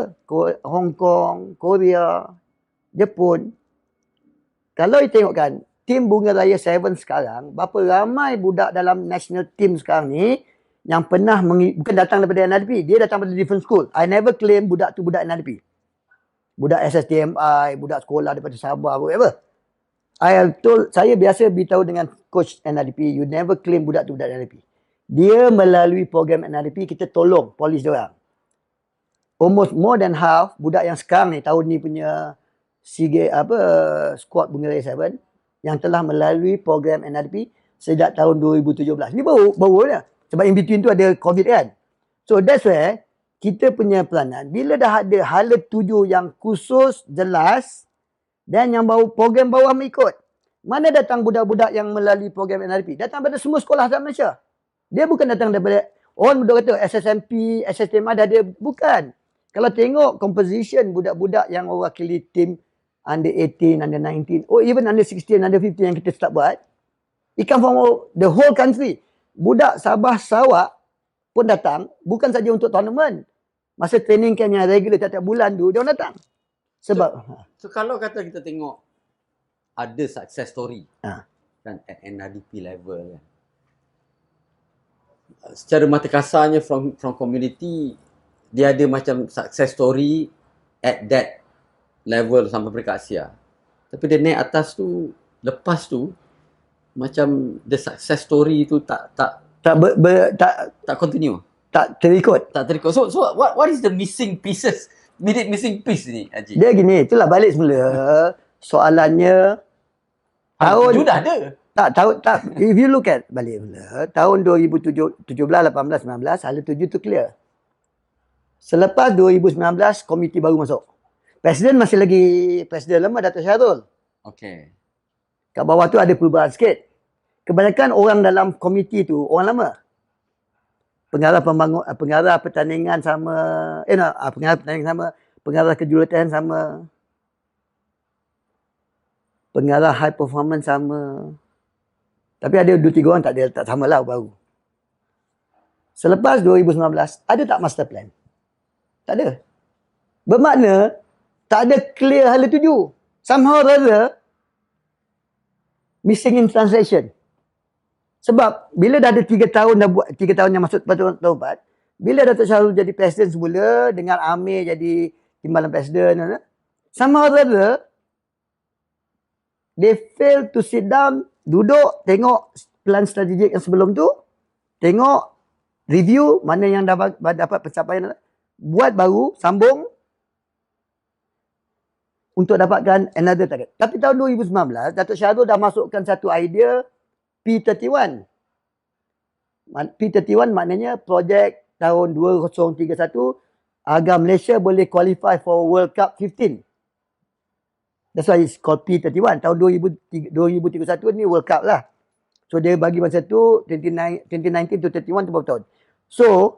Hong Kong, Korea, Jepun. Kalau you tengokkan, tim Bunga Raya 7 sekarang, berapa ramai budak dalam national team sekarang ni yang pernah, bukan datang daripada NRP. Dia datang daripada different school. I never claim budak tu budak NRP. Budak SSTMI, budak sekolah daripada Sabah, whatever. Saya biasa beritahu dengan coach NRP, you never claim budak tu budak NRP. Dia melalui program NRP, kita tolong polis dia orang. Almost more than half budak yang sekarang ni, tahun ni punya squad Bunga Raya 7 yang telah melalui program NRP sejak tahun 2017. Ni baru ya. Sebab in between tu ada COVID kan. So that's where kita punya peranan, bila dah ada hala 7 yang khusus, jelas, dan yang program bawah mengikut. Mana datang budak-budak yang melalui program NRP? Datang daripada semua sekolah dalam Malaysia. Dia bukan datang daripada, orang budak kata SSMP, SSTMA dah ada. Bukan. Kalau tengok composition budak-budak yang mewakili tim under 18, under 19, or even under 16, under 15 yang kita start buat, it come from the whole country. Budak Sabah, Sarawak pun datang, bukan saja untuk tournament. Masa training camp yang regular tiap-tiap bulan tu, dia orang datang. Sebab so kalau kata kita tengok ada success story kan at NRDP level kan, secara mata kasarnya from community, dia ada macam success story at that level sampai peringkat Asia. Tapi dia naik atas tu, lepas tu macam the success story tu tak continue. Tak terikut. So what is the missing pieces? Missing piece ni, Haji. Dia gini, itulah balik semula. Soalannya tahun sudah ada. Tak. If you look at balik semula, tahun 2017, 18, 19, hala 7 tu clear. Selepas 2019, komiti baru masuk. Presiden masih lagi presiden lama, Dato' Syahrul. Okey. Kat bawah tu ada perubahan sikit. Kebanyakan orang dalam komiti tu orang lama. Pengarah pertandingan sama, pengarah pertandingan sama, pengarah kejuruteraan sama, pengarah high performance sama. Tapi ada 2-3 orang tak sama lah baru. Selepas 2019, ada tak master plan? Tak ada. Bermakna, tak ada clear hala 7. Somehow or other, missing in translation. Sebab bila dah ada 3 tahun dah buat, 3 tahun yang masuk tahun 4, bila Dato' Syahrul jadi presiden semula, dengan Amir jadi timbalan presiden, somehow or other, they fail to sit down, duduk, tengok plan strategik yang sebelum tu, tengok, review mana yang dapat pencapaian, buat baru, sambung, untuk dapatkan another target. Tapi tahun 2019, Dato' Syahrul dah masukkan satu idea, P31. P31 maknanya projek tahun 2031 agar Malaysia boleh qualify for World Cup 15. That's why it's called P31. Tahun 2031 ni World Cup lah. So dia bagi masa tu 2019 to 31 tu berapa tahun. So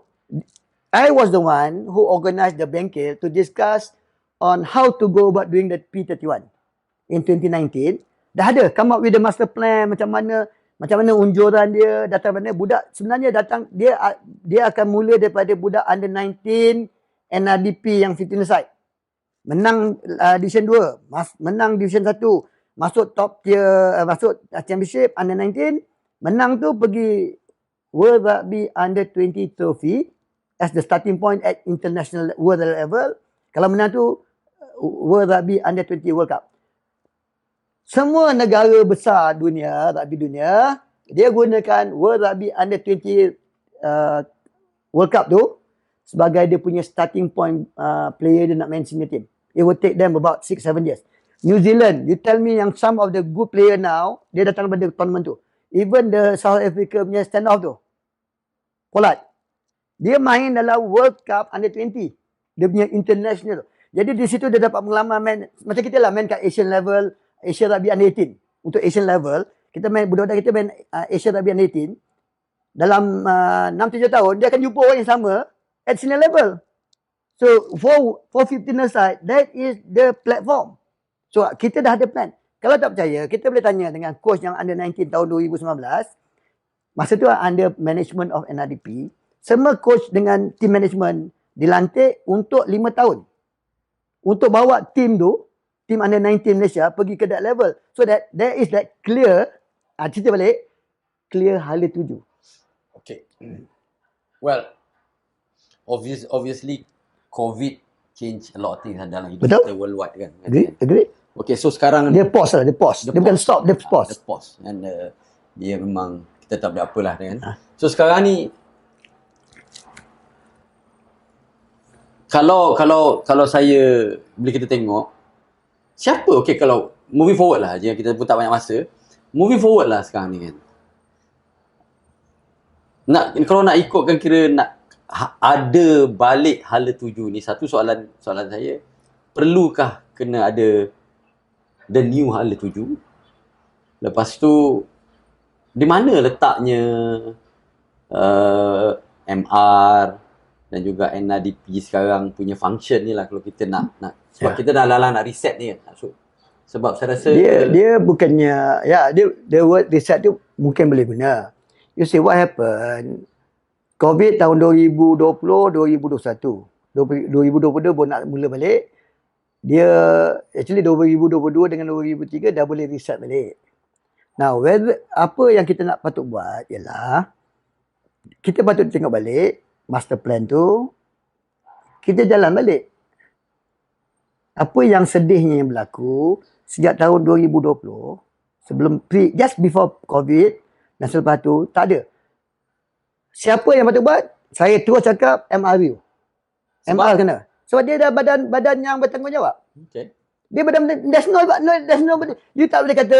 I was the one who organised the bengkel to discuss on how to go about doing the P31. In 2019, dah ada come up with the master plan, macam mana unjuran dia, datang mana budak sebenarnya datang, dia akan mula daripada budak under 19 NRDP yang 15 side. Menang Division 2, menang Division 1, masuk top tier, masuk championship under 19, menang tu pergi World Rugby Under 20 Trophy as the starting point at international world level. Kalau menang tu World Rugby Under 20 World Cup. Semua negara besar dunia, rugby dunia, dia gunakan World Rugby Under 20 World Cup tu sebagai dia punya starting point player dia nak main senior team. It will take them about 6-7 years. New Zealand, you tell me yang some of the good player now, dia datang daripada tournament tu. Even the South Africa punya stand off tu. Pollard. Dia main dalam World Cup Under 20. Dia punya international. Jadi di situ dia dapat pengalaman main. Macam kita lah main kat Asian level, Asia Rugby Under 18. Untuk Asian level, kita main, budak-budak kita main Asia Rugby Under 18. Dalam 6-7 tahun, dia akan jumpa orang yang sama at senior level. So, for 15 aside, that is the platform. So, kita dah ada plan. Kalau tak percaya, kita boleh tanya dengan coach yang under 19 tahun 2019. Masa tu under management of NRDP. Semua coach dengan team management dilantik untuk 5 tahun. Untuk bawa team tu, team under 19 Malaysia pergi ke that level. So that there is that clear, cerita balik, clear hala tuju. Okay. Well, obviously COVID change a lot of things dalam hidup Betul? kita worldwide kan. Agree? Okay, so sekarang Dia pause lah, dia pause. Dia bukan stop, dia pause. Dia pause. And dia memang kita tak boleh apalah kan. So sekarang ni kalau saya bila kita tengok siapa, okay, kalau moving forward lah je, kita pun tak banyak masa. Moving forward lah sekarang ni kan. Kalau nak ikutkan, kira nak ada balik hala tuju ni, satu soalan saya, perlukah kena ada the new hala tuju? Lepas tu di mana letaknya MR dan juga NRDP sekarang punya function ni lah, kalau kita nak sebab kita dah lalang nak reset ni kan. So, sebab saya rasa dia bukannya, the word reset tu mungkin boleh guna. You see what happened, COVID tahun 2020, 2021. 2022 baru nak mula balik. Dia actually 2022 dengan 2023 dah boleh reset balik. Now, apa yang kita nak patut buat ialah kita patut tengok balik master plan tu, kita jalan balik. Apa yang sedihnya yang berlaku sejak tahun 2020, sebelum just before COVID dan selepas tu, tak ada. Siapa yang patut buat? Saya terus cakap MRU. MR kena. Sebab dia dah badan yang bertanggungjawab. Okay. Dia badan, there's no, you tak boleh kata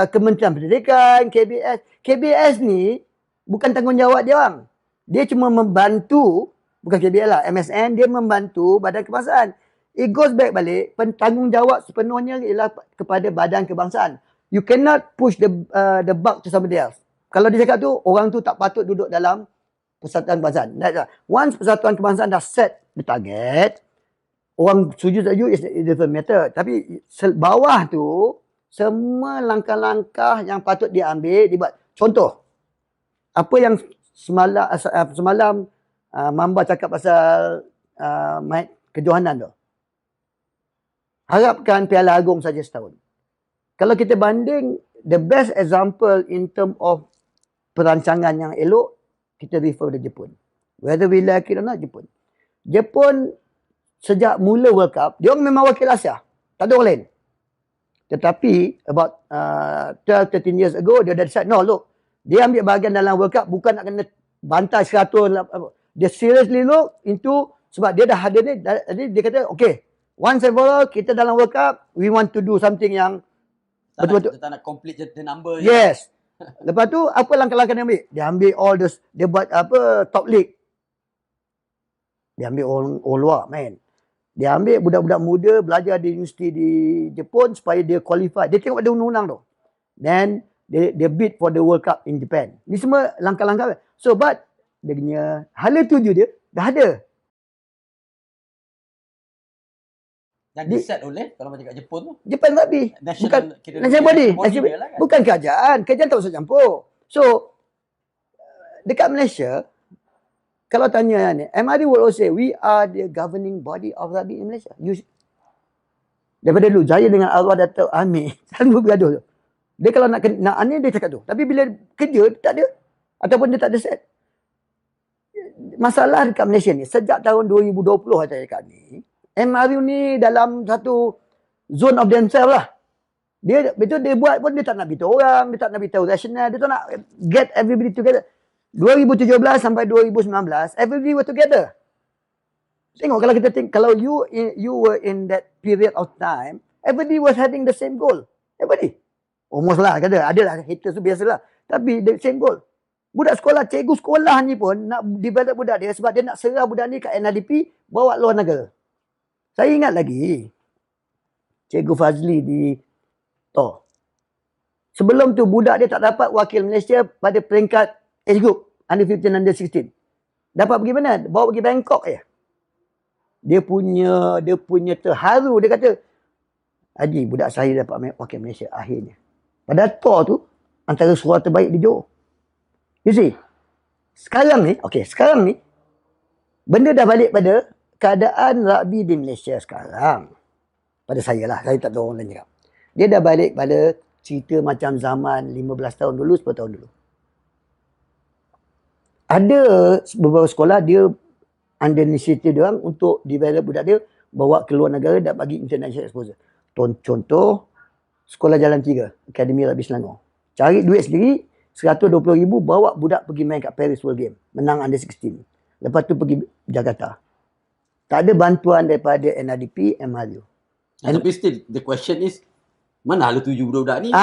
Kementerian Pendidikan, KBS. KBS ni bukan tanggungjawab dia orang. Dia cuma membantu, bukan KBS lah, MSN, dia membantu badan kebangsaan. It goes back balik, tanggungjawab sepenuhnya ialah kepada badan kebangsaan. You cannot push the buck to somebody else. Kalau dia cakap tu, orang tu tak patut duduk dalam Persatuan Kebangsaan. Once Persatuan Kebangsaan dah set the target, orang setuju tak setuju is a different matter. Tapi bawah tu, semua langkah-langkah yang patut diambil, dibuat. Contoh, apa yang semalam Mamba cakap pasal kejohanan tu. Harapkan Piala Agong saja setahun. Kalau kita banding, the best example in term of perancangan yang elok, kita refer to Jepun. Whether we like it or not, Jepun. Jepun sejak mula World Cup, dia orang memang wakil Asia. Tak ada orang lain. Tetapi, about 12-13 years ago, dia dah decide, no, look, dia ambil bahagian dalam World Cup, bukan nak kena bantai 100. Dia seriously look into, sebab dia dah ada ni, dia kata, okay, once and for all, kita dalam World Cup, we want to do something yang betul-betul. Kita nak complete the number. Yes. Lepas tu, apa langkah-langkah dia ambil? Dia ambil all those, dia buat top league. Dia ambil all luar, main. Dia ambil budak-budak muda belajar di universiti di Jepun supaya dia qualify. Dia tengok ada undang-undang tu. Then, dia bid for the World Cup in Japan. Ni semua langkah-langkah. So, but, dia punya hala tuju dia dah ada. Dan diset oleh, kalau macam kat Jepun tu, Jepun Rugby. National body. Lah kan? Bukan kerajaan. Kerajaan tak usah campur. So, dekat Malaysia, kalau tanya ni, MRD will always say, we are the governing body of rugby in Malaysia. Daripada dulu, Jaya dengan arwah Datuk Amir, selalu bergaduh tu. Dia kalau nak ni, dia cakap tu. Tapi bila kerja, dia tak ada. Ataupun dia tak ada set. Masalah dekat Malaysia ni, sejak tahun 2020 saya cakap ni, MRU ni dalam satu zone of themselves lah. Dia betul dia buat pun dia tak nak beritahu orang, dia tak nak beritahu rasional, dia tak nak get everybody together. 2017 sampai 2019, everybody were together. Tengok kalau kita kalau you were in that period of time, everybody was having the same goal. Everybody. Almost lah, kata ada lah haters tu biasalah. Tapi the same goal. Budak sekolah, cikgu sekolah ni pun nak develop budak dia sebab dia nak serah budak ni kat NRDP bawa luar negara. Saya ingat lagi, Cikgu Fazli di Tor. Sebelum tu budak dia tak dapat wakil Malaysia pada peringkat age group under 15, under 16. Dapat pergi mana? Bawa pergi Bangkok je. Dia punya terharu. Dia kata, Haji, budak saya dapat wakil Malaysia akhirnya. Pada Tor tu, antara suara terbaik di Johor. You see, sekarang ni, benda dah balik pada keadaan rugby di Malaysia sekarang. Pada saya lah, saya tak tahu orang lain cakap. Dia dah balik pada cerita macam zaman 15 tahun dulu, 10 tahun dulu. Ada beberapa sekolah dia under inisiatif dia orang untuk develop budak dia bawa ke luar negara dan bagi international exposure. Contoh Sekolah Jalan 3, Akademi Rugby Selangor. Cari duit sendiri, 120,000 bawa budak pergi main kat Paris World Game. Menang under 16. Lepas tu pergi Jakarta. Tak ada bantuan daripada NRDP, MRU. Tapi still, the question is, mana hala tuju budak-budak ni?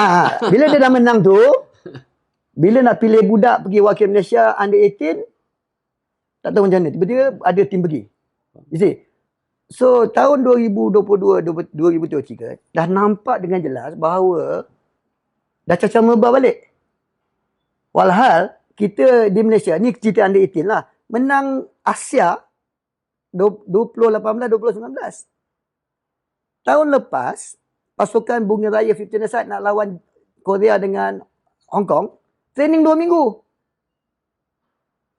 Bila dia dah menang tu, bila nak pilih budak pergi wakil Malaysia under 18, tak tahu macam mana. Tiba-tiba ada tim pergi. You see? So, tahun 2022-2023, dah nampak dengan jelas bahawa dah cacah merebah balik. Walhal, kita di Malaysia, ni cerita under 18 lah, menang Asia 2018, 2019. Tahun lepas, pasukan Bunga Raya 15 aside nak lawan Korea dengan Hong Kong, training 2 minggu.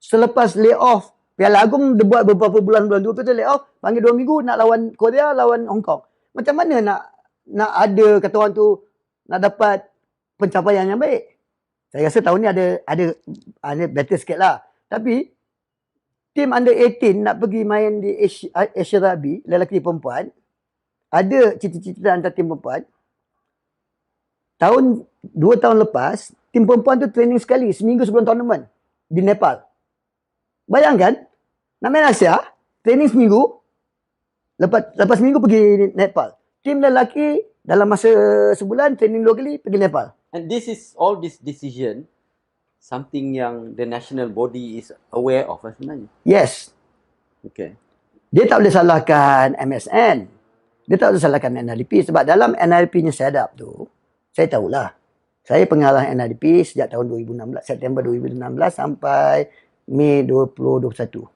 Selepas lay off, Piala Agung dia buat beberapa bulan-bulan tu, lay off, panggil 2 minggu nak lawan Korea, lawan Hong Kong. Macam mana nak ada, kata orang tu, nak dapat pencapaian yang baik? Saya rasa tahun ni ada better sikit lah. Tapi, tim under 18 nak pergi main di Asia Rugby, lelaki perempuan, ada cita-cita antara tim perempuan. 2 tahun lepas, tim perempuan tu training sekali, seminggu sebelum tournament di Nepal. Bayangkan, nak main Asia, training seminggu, lepas seminggu pergi Nepal. Tim lelaki dalam masa sebulan, training 2 kali, pergi Nepal. And this is all this decision, something yang the national body is aware of sebenarnya. Yes. Okay. Dia tak boleh salahkan MSN. Dia tak boleh salahkan NRDP sebab dalam NRDP-nya setup tu, saya tahulah. Saya pengarah NRDP sejak tahun 2016, September 2016 sampai Mei 2021.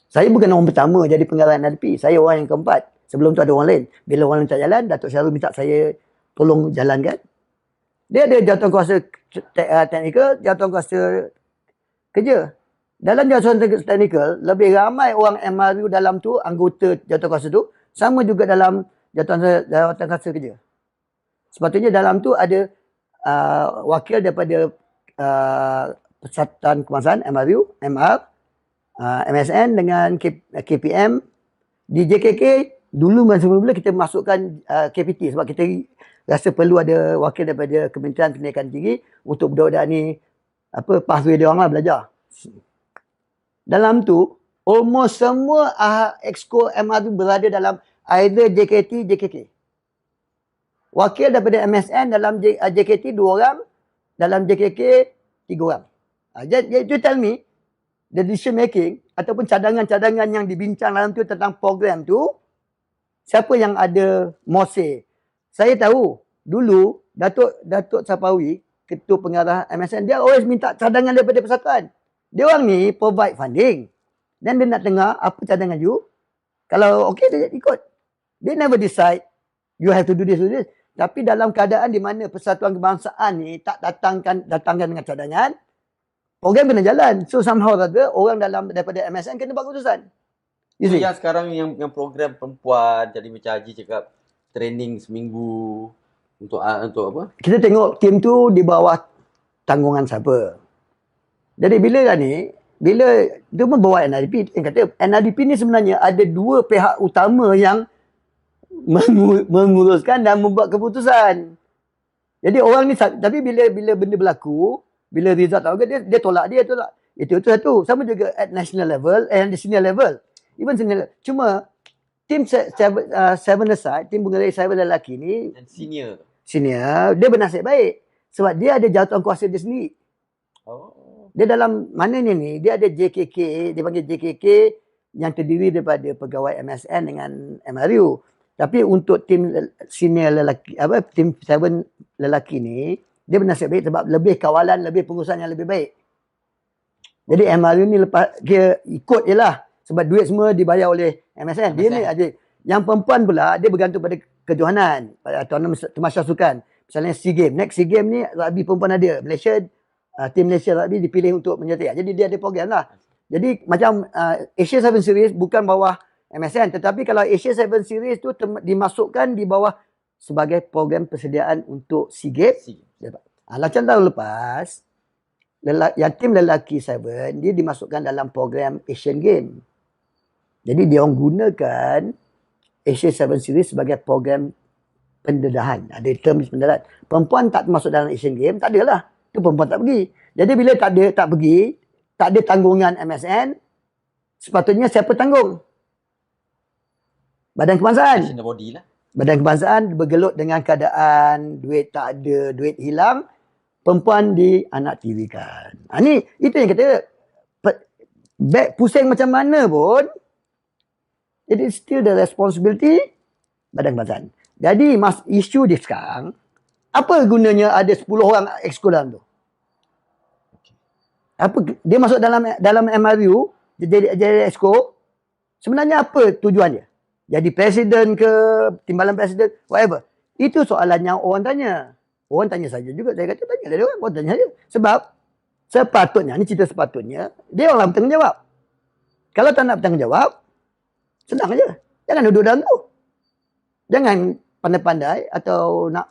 Saya bukan orang pertama jadi pengarah NRDP. Saya orang yang keempat. Sebelum tu ada orang lain. Bila orang lain tak jalan, Datuk Syarul minta saya tolong jalankan. Dia ada jawatankuasa teknikal, jawatankuasa kerja. Dalam jawatankuasa teknikal, lebih ramai orang MRU dalam tu, anggota jawatankuasa tu, sama juga dalam jawatankuasa kerja. Sepatutnya dalam tu ada wakil daripada Persatuan Kebangsaan, MRU, MR, MSN dengan KPM. Di JKK, dulu mula-mula kita masukkan KPT sebab kita rasa perlu ada wakil daripada Kementerian Pendidikan Tinggi untuk budak-budak ni pathway dia orang lah belajar. Dalam tu, almost semua exco MRU berada dalam either JKT, JKK. Wakil daripada MSN dalam JKT 2 orang, dalam JKK 3 orang. You tell me, the decision making ataupun cadangan-cadangan yang dibincang dalam tu tentang program tu, siapa yang ada more say? Saya tahu, dulu Datuk Sapawi, ketua pengarah MSN, dia always minta cadangan daripada persatuan. Dia orang ni provide funding. Dan dia nak dengar apa cadangan you. Kalau okay, dia ikut. They never decide, you have to do this, do this. Tapi dalam keadaan di mana Persatuan Kebangsaan ni tak datangkan dengan cadangan, program kena jalan. So somehow rather, orang daripada MSN kena buat keputusan. So yang sekarang yang program perempuan, jadi macam Haji cakap, training seminggu untuk apa? Kita tengok tim tu di bawah tanggungan siapa. Jadi bila dia membawa NRDP, yang kata NRDP ni sebenarnya ada 2 pihak utama yang menguruskan dan membuat keputusan. Jadi orang ni, tapi bila benda berlaku, bila result tak bagus, dia tolak. Itu satu. Sama juga at national level and the senior level. Even senior level. Cuma tim 7 aside, tim Bunga Raya 7 lelaki ni, and senior, dia bernasib baik. Sebab dia ada jawatankuasa dia sendiri. Oh. Dia dalam maknanya ni, dia ada JKK, dia panggil JKK yang terdiri daripada pegawai MSN dengan MRU. Tapi untuk tim senior lelaki, tim 7 lelaki ni, dia bernasib baik sebab lebih kawalan, lebih pengurusan yang lebih baik. Jadi MRU ni lepas dia ikut je lah. Sebab duit semua dibayar oleh MSN. Dia ni aja. Yang perempuan pula, dia bergantung pada kejohanan, pada termasuk sukan. Misalnya SEA Games. Next SEA Games ni, rugby perempuan ada. Malaysia, tim Malaysia rugby dipilih untuk menyertai. Jadi dia ada program lah. Jadi macam Asia 7 Series bukan bawah MSN. Tetapi kalau Asia 7 Series tu dimasukkan di bawah sebagai program persediaan untuk SEA Games. Macam tahun lepas, yang tim lelaki 7, dia dimasukkan dalam program Asian Games. Jadi dia orang gunakan Asia 7 Series sebagai program pendedahan. Ada term pendedahan. Perempuan tak termasuk dalam Asian Games, tak adalah. Itu perempuan tak pergi. Jadi bila tak pergi, tak ada tanggungan MSN, sepatutnya siapa tanggung? Badan Kebangsaan. National body lah. Badan Kebangsaan bergelut dengan keadaan duit tak ada, duit hilang, perempuan dianaktirikan. Itu yang kata, back pusing macam mana pun, it is still the responsibility Badan Kebangsaan. Jadi isu dia sekarang, apa gunanya ada 10 orang exco dalam tu? Dia masuk dalam MRU, dia jadi exco, sebenarnya apa tujuan dia? Jadi presiden ke, timbalan presiden, whatever. Itu soalan yang orang tanya. Orang tanya saja juga. Saya kata tanya dia orang tanya saja. Sebab sepatutnya, ni cerita sepatutnya, dia orang bertanggung jawab. Kalau tak nak bertanggung jawab, senang aja. Jangan duduk dalam tu. Jangan pandai-pandai atau nak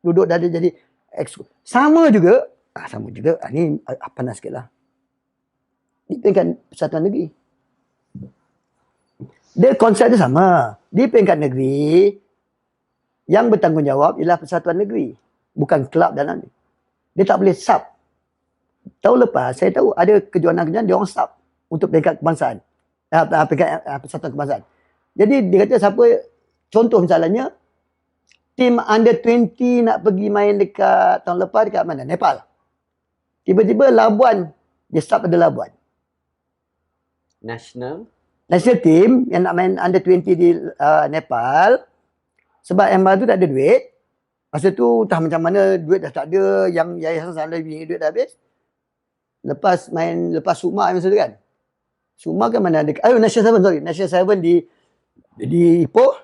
duduk dari jadi exco. Sama juga. Ni panas sikit lah. Di peringkat persatuan negeri. Dia konsep dia sama. Di peringkat negeri, yang bertanggungjawab ialah persatuan negeri. Bukan kelab dalam ni. Dia tak boleh sub. Tahun lepas, saya tahu ada kejohanan-kejohanan, dia orang sub untuk peringkat kebangsaan. Peringkat persatuan kebangsaan. Jadi dia kata siapa, contoh misalnya, tim under 20 nak pergi main dekat tahun lepas dekat mana? Nepal. Tiba-tiba Labuan, dia sub pada Labuan. National team yang nak main under 20 di Nepal, sebab MR tu tak ada duit. Masa tu entah macam mana, duit dah tak ada, yang Yayasan Sandai duit dah habis. Lepas Sukma masa tu kan. Sukma kan mana ada, National 7 di Ipoh.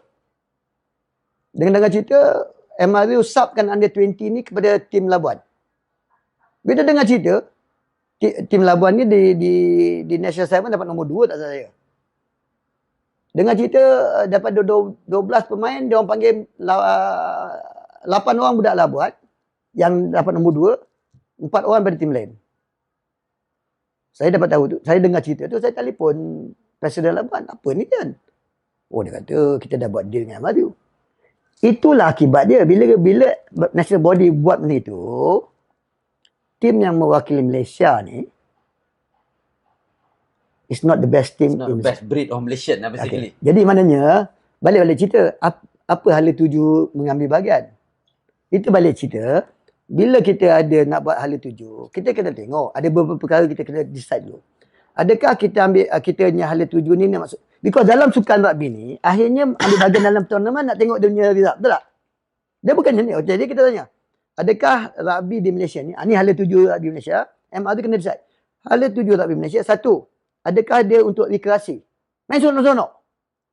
Dengan cerita, MRU subkan under 20 ni kepada tim Labuan. Bila dengar cerita, tim Labuan ni di National 7 dapat nombor 2 tak salah saya. Dengar cerita daripada 12 pemain, dia orang panggil 8 orang budak Labuan yang dapat nombor 2, 4 orang pada tim lain. Saya dapat tahu tu, saya dengar cerita tu, saya telefon Presiden Labuan, apa ni kan? Oh, dia kata kita dah buat deal dengan MRU. Itulah akibat dia. Bila national body buat benda tu, tim yang mewakili Malaysia ni is not the best team. It's not the best breed of Malaysian lah basically. Okay. Jadi maknanya, balik cerita, apa hala tuju mengambil bahagian? Itu balik cerita, bila kita ada nak buat hala tuju, kita kena tengok, ada beberapa perkara kita kena decide dulu. Adakah kita punya hala tuju ni nak masuk? Because dalam sukan rugby ni, akhirnya ambil bahagian dalam tournament nak tengok dia punya result. Betul tak? Dia bukan ni. Jadi kita tanya, adakah rugby di Malaysia ni, ni hala tuju rugby Malaysia, MR tu kena decide. Hala tuju rugby Malaysia, satu, adakah dia untuk rekreasi? Main sonok-sonok.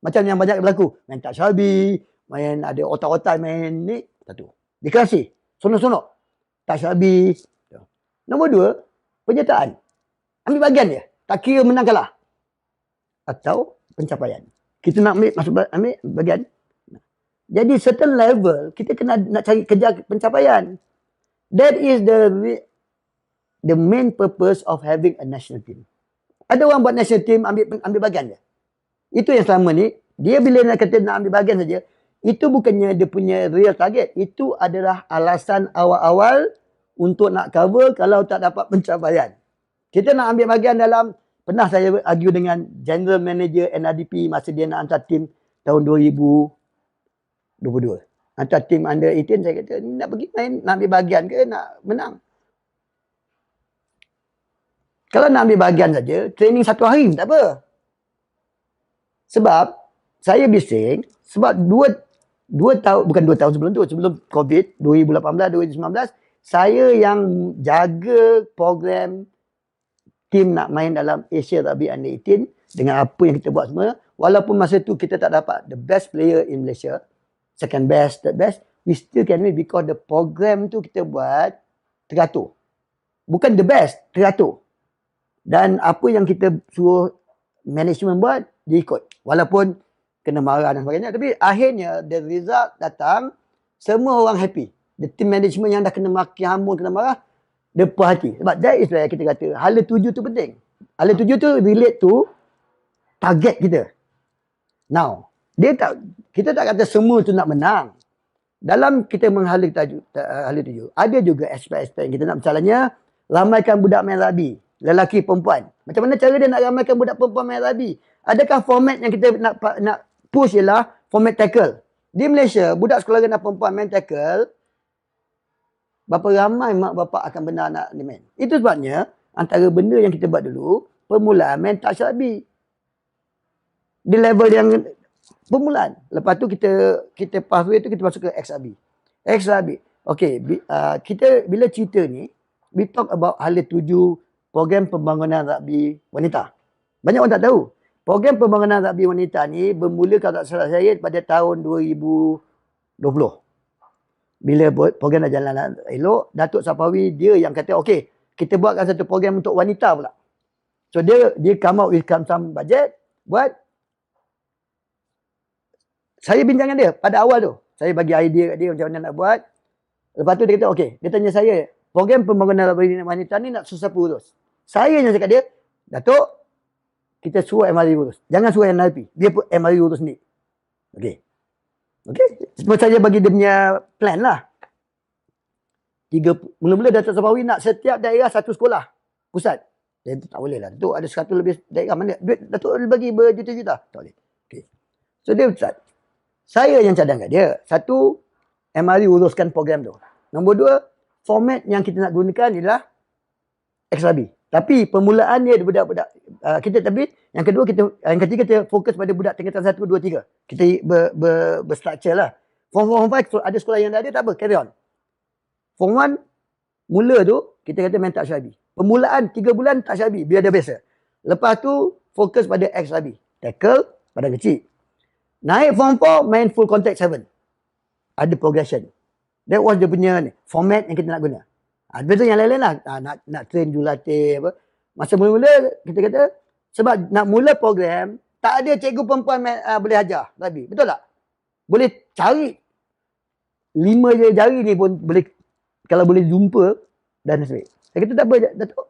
Macam yang banyak berlaku. Main tak syabi, main ada otak-otak main ni. Satu. Rekreasi. Sonok-sonok. Tak syabi. Nombor 2, penyertaan. Ambil bahagian dia. Tak kira menang kalah. Atau pencapaian. Kita nak ambil bahagian. Jadi certain level, kita kena nak cari kejar pencapaian. That is the main purpose of having a national team. Ada orang buat national team ambil bahagian dia. Itu yang selama ni, dia bila nak kata nak ambil bahagian saja, itu bukannya dia punya real target. Itu adalah alasan awal-awal untuk nak cover kalau tak dapat pencapaian. Kita nak ambil bahagian dalam, pernah saya argue dengan General Manager NRDP masa dia nak hantar tim tahun 2022. Hantar tim under 18, saya kata, nak pergi main, nak ambil bahagian ke nak menang? Kalau nak ambil bahagian saja, training 1 hari tak apa. Sebab saya bising, sebab 2 tahun, bukan 2 tahun sebelum tu, sebelum COVID, 2018, 2019, saya yang jaga program tim nak main dalam Asia Rugby Under 18 dengan apa yang kita buat semua. Walaupun masa tu kita tak dapat the best player in Malaysia, second best, third best, we still can win because the program tu kita buat teratur. Bukan the best, teratur. Dan apa yang kita suruh management buat, dia ikut. Walaupun kena marah dan sebagainya. Tapi akhirnya, the result datang, semua orang happy. The team management yang dah kena maki hamun, kena marah, dia puas hati. Sebab that is why kita kata, hala 7 tu penting. Hala 7 tu relate to target kita. Now, kita tak kata semua tu nak menang. Dalam kita menghala hala 7, ada juga aspek-aspek yang kita nak. Misalnya, ramaikan budak main rugby. Lelaki, perempuan. Macam mana cara dia nak ramaikan budak perempuan main rugby? Adakah format yang kita nak push ialah format tackle? Di Malaysia, budak sekolah rendah perempuan main tackle, berapa ramai mak bapak akan benar nak main. Itu sebabnya, antara benda yang kita buat dulu, permulaan main touch rugby. Di level yang permulaan. Lepas tu kita pathway tu kita masuk ke XRB. XRB. Okay, kita bila cerita ni, we talk about hala 7 program pembangunan rugby wanita. Banyak orang tak tahu. Program pembangunan rugby wanita ni bermula kalau tak salah saya pada tahun 2020. Bila program dah jalan elok, Datuk Sapawi dia yang kata, okay, kita buatkan satu program untuk wanita pula. So dia come out with some budget, buat. Saya bincang dengan dia pada awal tu. Saya bagi idea kat dia macam mana nak buat. Lepas tu dia kata, okay, dia tanya saya, program pembangunan rugby wanita ni nak susah urus. Saya yang cakap dia, Datuk, kita suruh MRI urus. Jangan suruh NRP. Dia pun MRI urus sendiri. Okay. Okay. Semua saya bagi dia punya plan lah. Mula-mula Datuk Sapawi nak setiap daerah satu sekolah. Pusat. Dia tak boleh lah. Datuk ada 100 lebih daerah. Mana? Duit Datuk bagi berjuta-juta. Tak boleh. Okay. So dia pusat. Saya yang cadang kat dia. Satu, MRI uruskan program tu. Nombor 2, format yang kita nak gunakan ialah XRB. Tapi permulaan dia budak-budak tapi yang ketiga kita fokus pada budak tingkatan 1, 2, 3. Kita berstructure lah. Form 5 ada sekolah yang dah ada, tak apa, carry on. Form 1 mula tu kita kata main touch rugby. Permulaan 3 bulan touch rugby biar dia biasa. Lepas tu fokus pada XRB. Tackle pada kecil. Naik form 4 main full contact 7. Ada progression. That was dia punya format yang kita nak guna. Lepas tu yang lain-lain lah. Nak train jurulatih apa. Masa mula-mula kita kata, sebab nak mula program, tak ada cikgu perempuan boleh ajar rugby. Betul tak? Boleh cari 5 jari ni pun boleh, kalau boleh jumpa dan sebagainya. Saya kata tak apa, Datuk.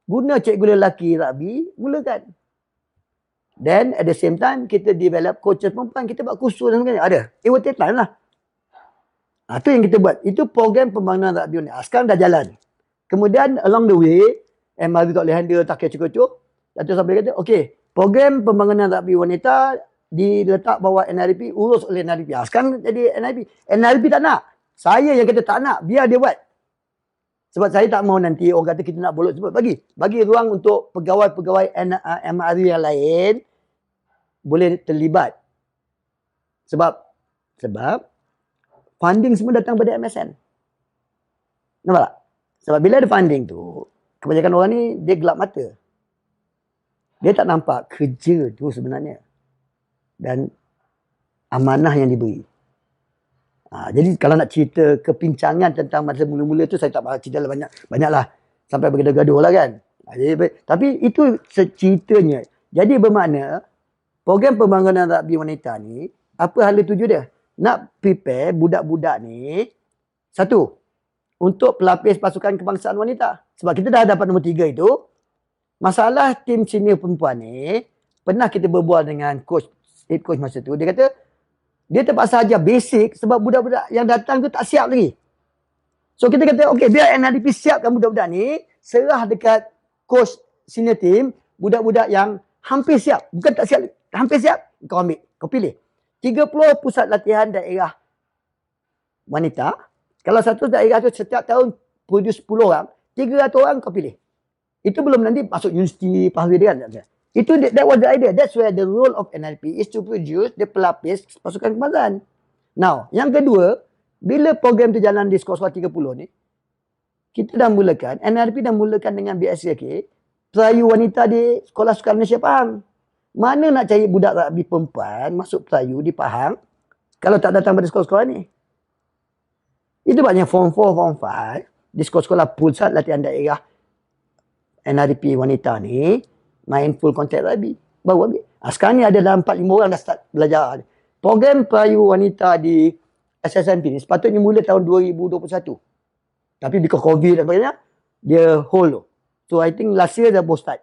Guna cikgu lelaki rugby, mulakan. Then at the same time, kita develop coaches perempuan. Kita buat kursus dan sebagainya. Ada. It will take time lah. Itu yang kita buat. Itu program pembangunan rugby ni. Sekarang dah jalan. Kemudian along the way, MRV tak boleh handle, tak kira cukup-cukup. Datuk Sabri kata, okay, program pembangunan rugby wanita diletak bawah NRP, urus oleh NRP. Sekarang jadi NRP. NRP tak nak. Saya yang kata tak nak. Biar dia buat. Sebab saya tak mahu nanti orang kata kita nak bolot sebut. Bagi ruang untuk pegawai-pegawai MRV yang lain boleh terlibat. Sebab funding semua datang pada MSN. Nampak tak? Sebab bila ada funding tu, kebanyakan orang ni dia gelap mata. Dia tak nampak kerja tu sebenarnya. Dan amanah yang diberi. Jadi kalau nak cerita kepincangan tentang masa mula-mula tu, saya tak mahu cerita lah banyaklah. Sampai bergaduh-gaduh lah kan. Tapi itu ceritanya. Jadi bermakna, program pembangunan rugby wanita ni, apa hala tuju dia? Nak prepare budak-budak ni, satu, untuk pelapis pasukan kebangsaan wanita. Sebab kita dah dapat nombor 3 itu, masalah tim senior perempuan ni, pernah kita berbual dengan head coach masa tu, dia kata, dia terpaksa ajar basic sebab budak-budak yang datang tu tak siap lagi. So kita kata, okay, biar NRDP siapkan budak-budak ni, serah dekat coach senior team, budak-budak yang hampir siap. Bukan tak siap, hampir siap, kau ambil, kau pilih. 30 pusat latihan daerah wanita. Kalau satu daerah tu setiap tahun produce 10 orang, 300 orang kau pilih. Itu belum nanti masuk universiti, pahala dia kan. Itu that was the idea. That's where the role of NLP is to produce the pelapis pasukan kebangsaan. Now, yang kedua, bila program tu jalan di sekolah-sekolah 30 ni, kita dah mulakan, NLP dah mulakan dengan BSK, pelayu wanita di sekolah sukan Malaysia Pahang. Mana nak cari budak rugby perempuan masuk pelayu di Pahang kalau tak datang pada sekolah-sekolah ni? Itu banyak form 4, form 5 di sekolah-sekolah pusat latihan daerah NRP wanita ni main full contact rugby. Baru habis. Sekarang ni ada dalam 4-5 orang dah start belajar. Program pelayu wanita di SSNP ni sepatutnya mula tahun 2021. Tapi because COVID dan sebagainya, dia hold tu. So I think last year dah baru start.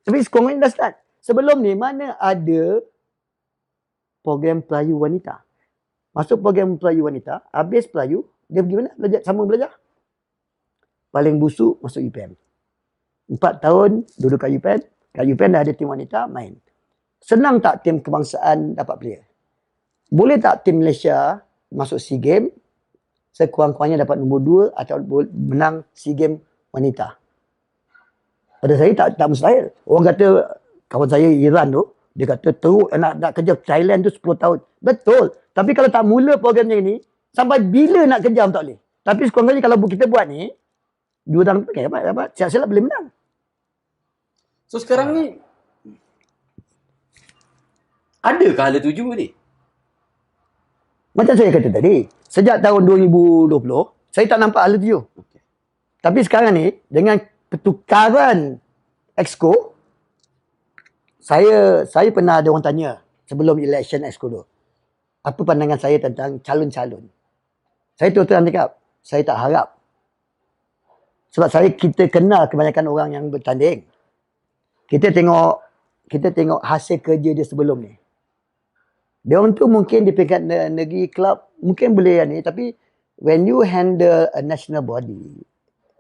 Tapi sekarang ni dah start. Sebelum ni mana ada program pelayu wanita. Masuk program pelayu wanita, habis pelayu, dia pergi mana? Belajar, sambung belajar. Paling busuk masuk UPM. 4 tahun duduk kat UPM. Kat UPM dah ada tim wanita main. Senang tak tim kebangsaan dapat player? Boleh tak tim Malaysia masuk SEA Games sekurang-kurangnya dapat nombor 2 atau menang SEA Games wanita? Pada saya tak mustahil. Orang kata, kawan saya Iran tu, dia kata teruk nak kerja Thailand tu 10 tahun. Betul. Tapi kalau tak mula program macam ni, sampai bila nak kerja tak boleh. Tapi sekurang-kurangnya kalau kita buat ni, 2 tahun dapat siap-siap boleh menang. So sekarang ni, adakah hala tuju ni? Macam saya kata tadi, sejak tahun 2020, saya tak nampak hala tuju. Okay. Tapi sekarang ni, dengan pertukaran Exco, saya pernah ada orang tanya sebelum election Exco tu, apa pandangan saya tentang calon-calon. Saya terus-terang cakap, saya tak harap. Sebab kita kenal kebanyakan orang yang bertanding. Kita tengok hasil kerja dia sebelum ni. Dia orang tu mungkin di peringkat negeri club mungkin boleh ni, tapi when you handle a national body,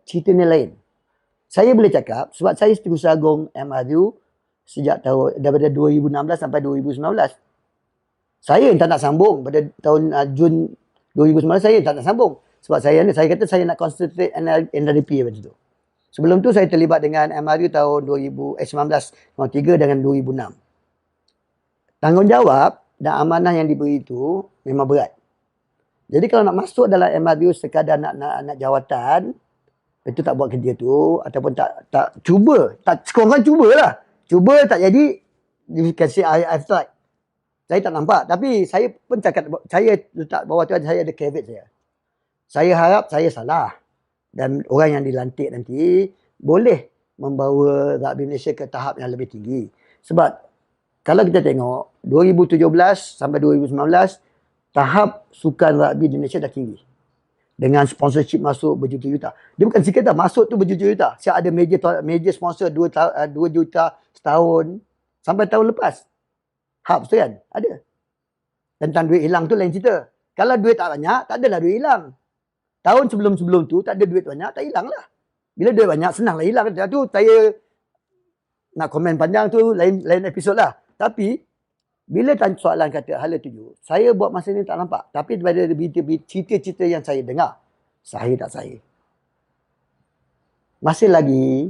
ceritanya lain. Saya boleh cakap sebab saya Setiausaha Agung MRU sejak daripada 2016 sampai 2019. Saya yang tak nak sambung pada tahun Jun 2019, saya tak nak sambung. Sebab saya kata saya nak concentrate NRP macam tu. Sebelum tu saya terlibat dengan MRU tahun 2019 dengan 2006. Tanggungjawab dan amanah yang diberi itu memang berat. Jadi kalau nak masuk dalam MRU sekadar nak jawatan, itu tak buat kerja tu ataupun tak cuba, tak sekurang-kurang cubalah. Cuba tak jadi, you can say I've tried. Saya tak nampak, tapi saya pun cakap, saya letak bawah tu saya ada caveat saya. Saya harap saya salah. Dan orang yang dilantik nanti boleh membawa rugby Malaysia ke tahap yang lebih tinggi. Sebab kalau kita tengok 2017 sampai 2019, tahap sukan rugby di Malaysia dah tinggi. Dengan sponsorship masuk berjuta-juta. Dia bukan sikit dah, masuk tu berjuta-juta. Siap ada major sponsor 2 juta setahun sampai tahun lepas. Hubs tu kan, ada. Tentang duit hilang tu lain cerita. Kalau duit tak banyak, tak adalah duit hilang. Tahun sebelum-sebelum tu, tak ada duit banyak, tak hilang lah. Bila duit banyak, senanglah hilang. Tu saya nak komen panjang tu, lain episod lah. Tapi, bila tanya soalan kata hala tuju, saya buat masa ni tak nampak. Tapi daripada cerita-cerita yang saya dengar, sahih tak sahih. Masih lagi,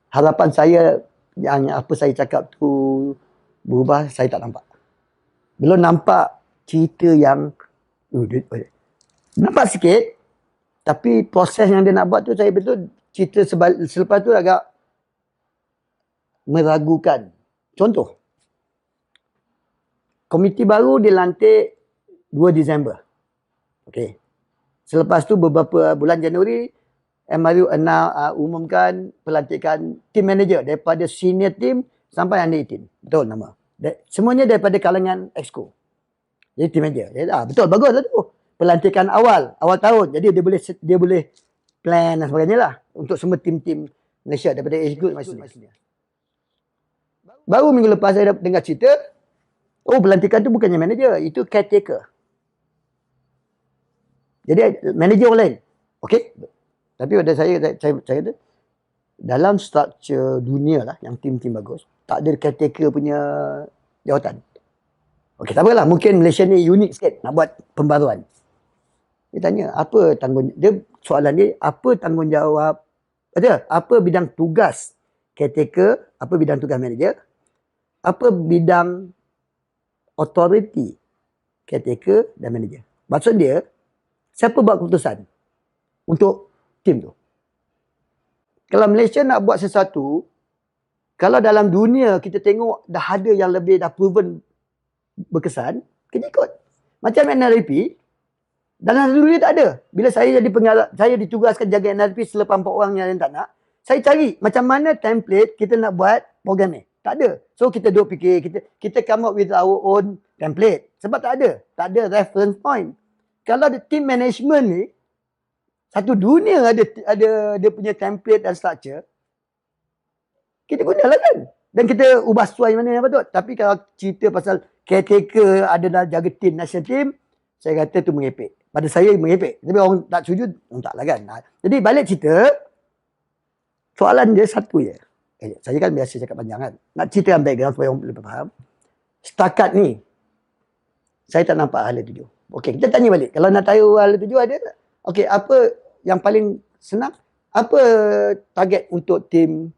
harapan saya, yang apa saya cakap tu berubah, saya tak nampak. Belum nampak cerita yang nampak sikit, tapi proses yang dia nak buat tu saya betul cerita selepas tu agak meragukan. Contoh, komiti baru dilantik 2 Disember. Okey. Selepas tu beberapa bulan Januari, MRU umumkan pelantikan team manager daripada senior team sampai under 18. Betul nama. Semuanya daripada kalangan Exco. Jadi team manager. Betul, bagus lah tu. Pelantikan awal tahun. Jadi dia boleh plan dan sebagainya lah untuk semua tim-tim Malaysia daripada age group maksudnya. Baru minggu lepas saya dengar cerita, pelantikan tu bukannya manager, itu caretaker. Jadi manager orang lain. Okey. Tapi pada saya kata dalam struktur dunia lah yang tim-tim bagus, tak ada caretaker punya jawatan. Okey, tak apalah, mungkin Malaysia ni unik sikit nak buat pembaruan. Dia tanya, soalan dia, apa tanggungjawab Ada apa bidang tugas caretaker, apa bidang tugas manager, apa bidang authority caretaker dan manager. Maksud dia, siapa buat keputusan untuk tim tu? Kalau Malaysia nak buat sesuatu, kalau dalam dunia kita tengok dah ada yang lebih dah proven berkesan, kita ikut. Macam NLP, dalam dunia tak ada. Bila saya jadi pengarah, saya ditugaskan jaga NLP selepas 4 orang yang tak nak, saya cari macam mana template kita nak buat program ni. Tak ada. So kita duduk fikir, kita come up with our own template. Sebab tak ada reference point. Kalau ada team management ni, satu dunia ada dia punya template dan structure, kita gunalah kan. Dan kita ubah sesuai mana yang patut. Tapi kalau cerita pasal caretaker ada dah jaga tim, national team, saya kata tu mengepek. Pada saya mengepek. Tapi orang tak setuju, taklah kan. Jadi balik cerita, soalan dia satu je. Saya kan biasa cakap panjang kan. Nak ceritakan background supaya orang boleh faham. Setakat ni, saya tak nampak hala tuju. Okey, kita tanya balik. Kalau nak tahu hala tuju ada tak? Okey, apa yang paling senang? Apa target untuk tim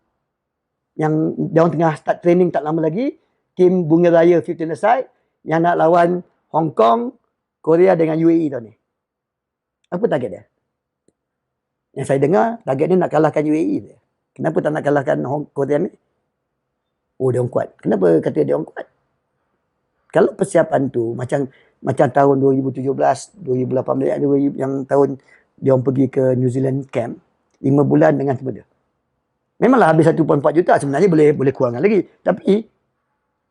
yang dia orang tengah start training tak lama lagi? Tim Bunga Raya 15 aside yang nak lawan Hong Kong, Korea dengan UAE tahun ni. Apa target dia? Yang saya dengar, target dia nak kalahkan UAE dia. Kenapa tak nak kalahkan Korea ni? Oh, dia orang kuat. Kenapa kata dia orang kuat? Kalau persiapan tu macam tahun 2017, 2018 yang tahun dia orang pergi ke New Zealand camp 5 bulan dengan semua dia. Memanglah habis 1.4 juta, sebenarnya boleh kurangkan lagi. Tapi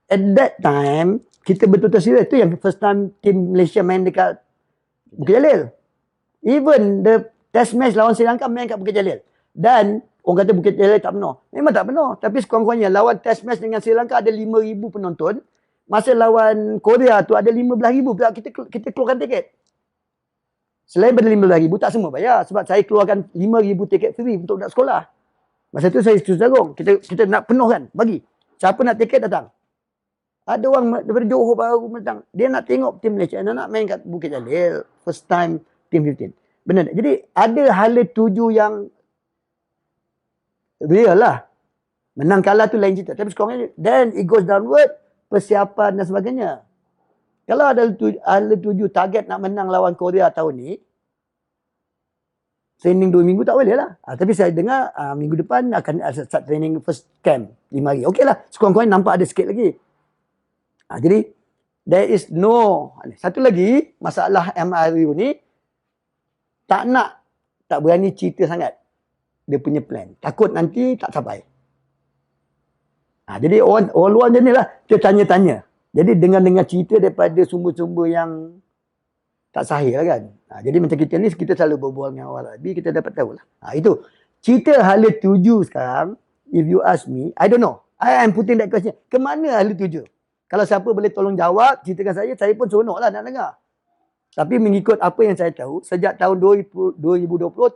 at that time kita betul-betul serius. Tu yang first time tim Malaysia main dekat Bukit Jalil. Even the test match lawan Sri Lanka main kat Bukit Jalil. Dan orang kata Bukit Jalil tak penuh. Memang tak penuh. Tapi sekurang-kurangnya lawan test match dengan Sri Lanka ada 5,000 penonton. Masa lawan Korea tu ada 15,000. Kita keluarkan tiket. Selain daripada 15,000 tak semua bayar. Sebab saya keluarkan 5,000 tiket free untuk nak sekolah. Masa tu saya terus jagung. Kita nak penuhkan. Bagi. Siapa nak tiket datang. Ada orang daripada Johor baru datang. Dia nak tengok tim Malaysia. Dia nak main kat Bukit Jalil. First time tim 15. Benar tak? Jadi ada hala tuju yang real lah. Menang kalah tu lain cerita. Tapi sekurang-kurangnya then it goes downward. Persiapan dan sebagainya. Kalau ada hala tuju target nak menang lawan Korea tahun ni, training 2 minggu tak boleh lah. Tapi saya dengar minggu depan akan start training first camp 5 hari. Okey lah. Sekurang-kurangnya nampak ada sikit lagi. Jadi there is no. Satu lagi masalah MRU ni tak berani cerita sangat dia punya plan. Takut nanti tak sampai. Jadi orang luar macam ni lah. Dia tanya-tanya. Jadi dengan cerita daripada sumber-sumber yang tak sahih lah kan. Jadi macam kita ni, kita selalu berbual dengan orang Arabi, kita dapat tahu lah. Itu. Cerita hala tuju sekarang, if you ask me, I don't know. I am putting that question. Ke mana hala tuju? Kalau siapa boleh tolong jawab, ceritakan saya pun seronok lah nak dengar. Tapi mengikut apa yang saya tahu, sejak tahun 2020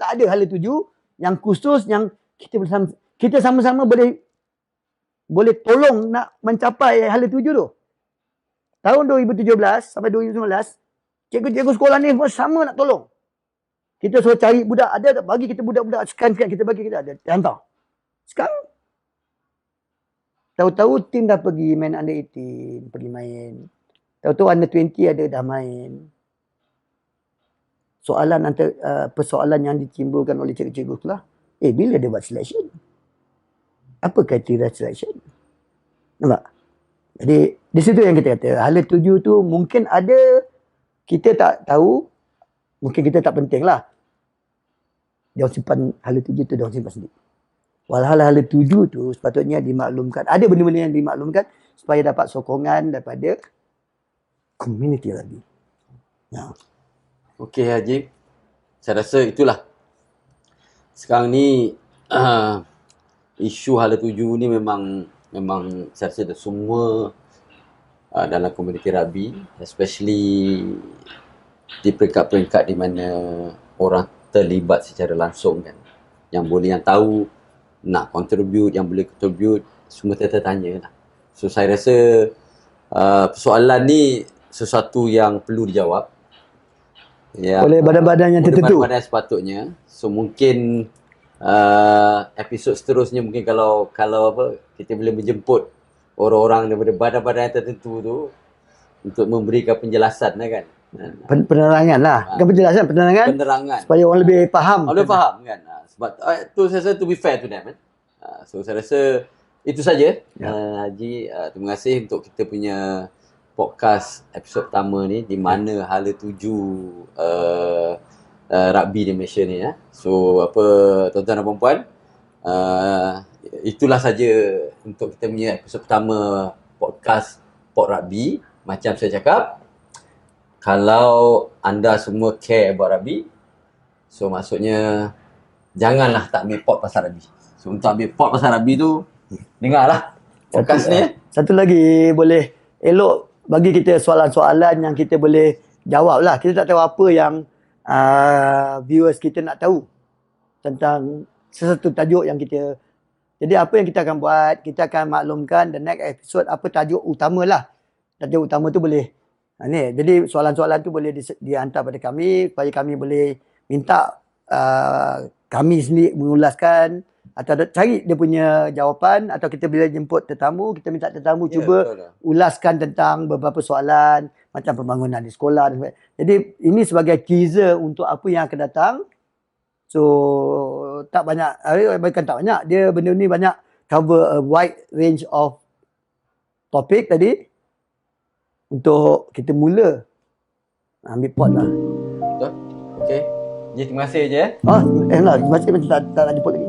tak ada hala tuju yang khusus yang kita sama-sama boleh tolong nak mencapai hala tuju tu. Tahun 2017 sampai 2019, cikgu-cikgu sekolah ni sama nak tolong. Kita suruh cari budak, ada tak? Bagi kita budak-budak, sekian-sekian kita bagi, kita ada. Hantar. Sekarang, tahu-tahu tim dah pergi main under 18, pergi main. Tahu-tahu under 20 ada dah main. Persoalan yang ditimbulkan oleh cikgu-cikgu tu lah. Bila dia buat selection? Apa kriteria selection? Nampak? Jadi, di situ yang kita kata, hala tuju tu mungkin ada, kita tak tahu, mungkin kita tak penting lah. Dia orang simpan hala tuju tu, dia orang simpan sendiri. Walhal hala tuju tu sepatutnya dimaklumkan. Ada benda-benda yang dimaklumkan supaya dapat sokongan daripada community lagi. Okey Haji. Saya rasa itulah. Sekarang ni isu hala tuju ni memang saya rasa semua dalam komuniti rugby, especially di peringkat-peringkat di mana orang terlibat secara langsung kan. Yang tahu nak contribute, yang boleh contribute, semua tertanya lah. So saya rasa persoalan ni sesuatu yang perlu dijawab. Oleh badan-badan yang tertentu. Badan-badan sepatutnya. So mungkin episod seterusnya mungkin kalau apa, kita boleh menjemput orang-orang daripada badan-badan tertentu tu untuk memberikan penjelasan lah kan. Penerangan lah. Bukan penjelasan, Penerangan. Supaya orang lebih faham. Orang faham kan. Sebab tu saya rasa to be fair to them kan. So saya rasa itu saja. Haji, terima kasih untuk kita punya podcast episod pertama ni di mana hala tuju rugby di Malaysia ni ya. So apa tuan-tuan dan puan-puan, itulah saja untuk kita punya episod pertama podcast Pod Rugby. Macam saya cakap, kalau anda semua care about rugby, so maksudnya janganlah tak ambil pod pasal rugby. So untuk ambil pod pasal rugby tu, dengarlah podcast ni. Satu lagi boleh elok bagi kita soalan-soalan yang kita boleh jawab lah. Kita tak tahu apa yang viewers kita nak tahu tentang sesuatu tajuk yang kita. Jadi apa yang kita akan buat, kita akan maklumkan the next episode apa tajuk utama lah. Tajuk utama tu boleh jadi soalan-soalan tu boleh dihantar pada kami supaya kami boleh minta kami sendiri mengulaskan atau cari dia punya jawapan, atau kita bila jemput tetamu, kita minta tetamu cuba ulaskan tentang beberapa soalan macam pembangunan di sekolah dan sebagainya. Jadi ini sebagai teaser untuk apa yang akan datang. So tak banyak, bukan tak banyak, dia benda ni banyak cover a wide range of topik tadi. Untuk kita mula ambil pot lah. Betul. Okay. Jadi terima kasih je. Terima kasih macam tak nak jemput lagi.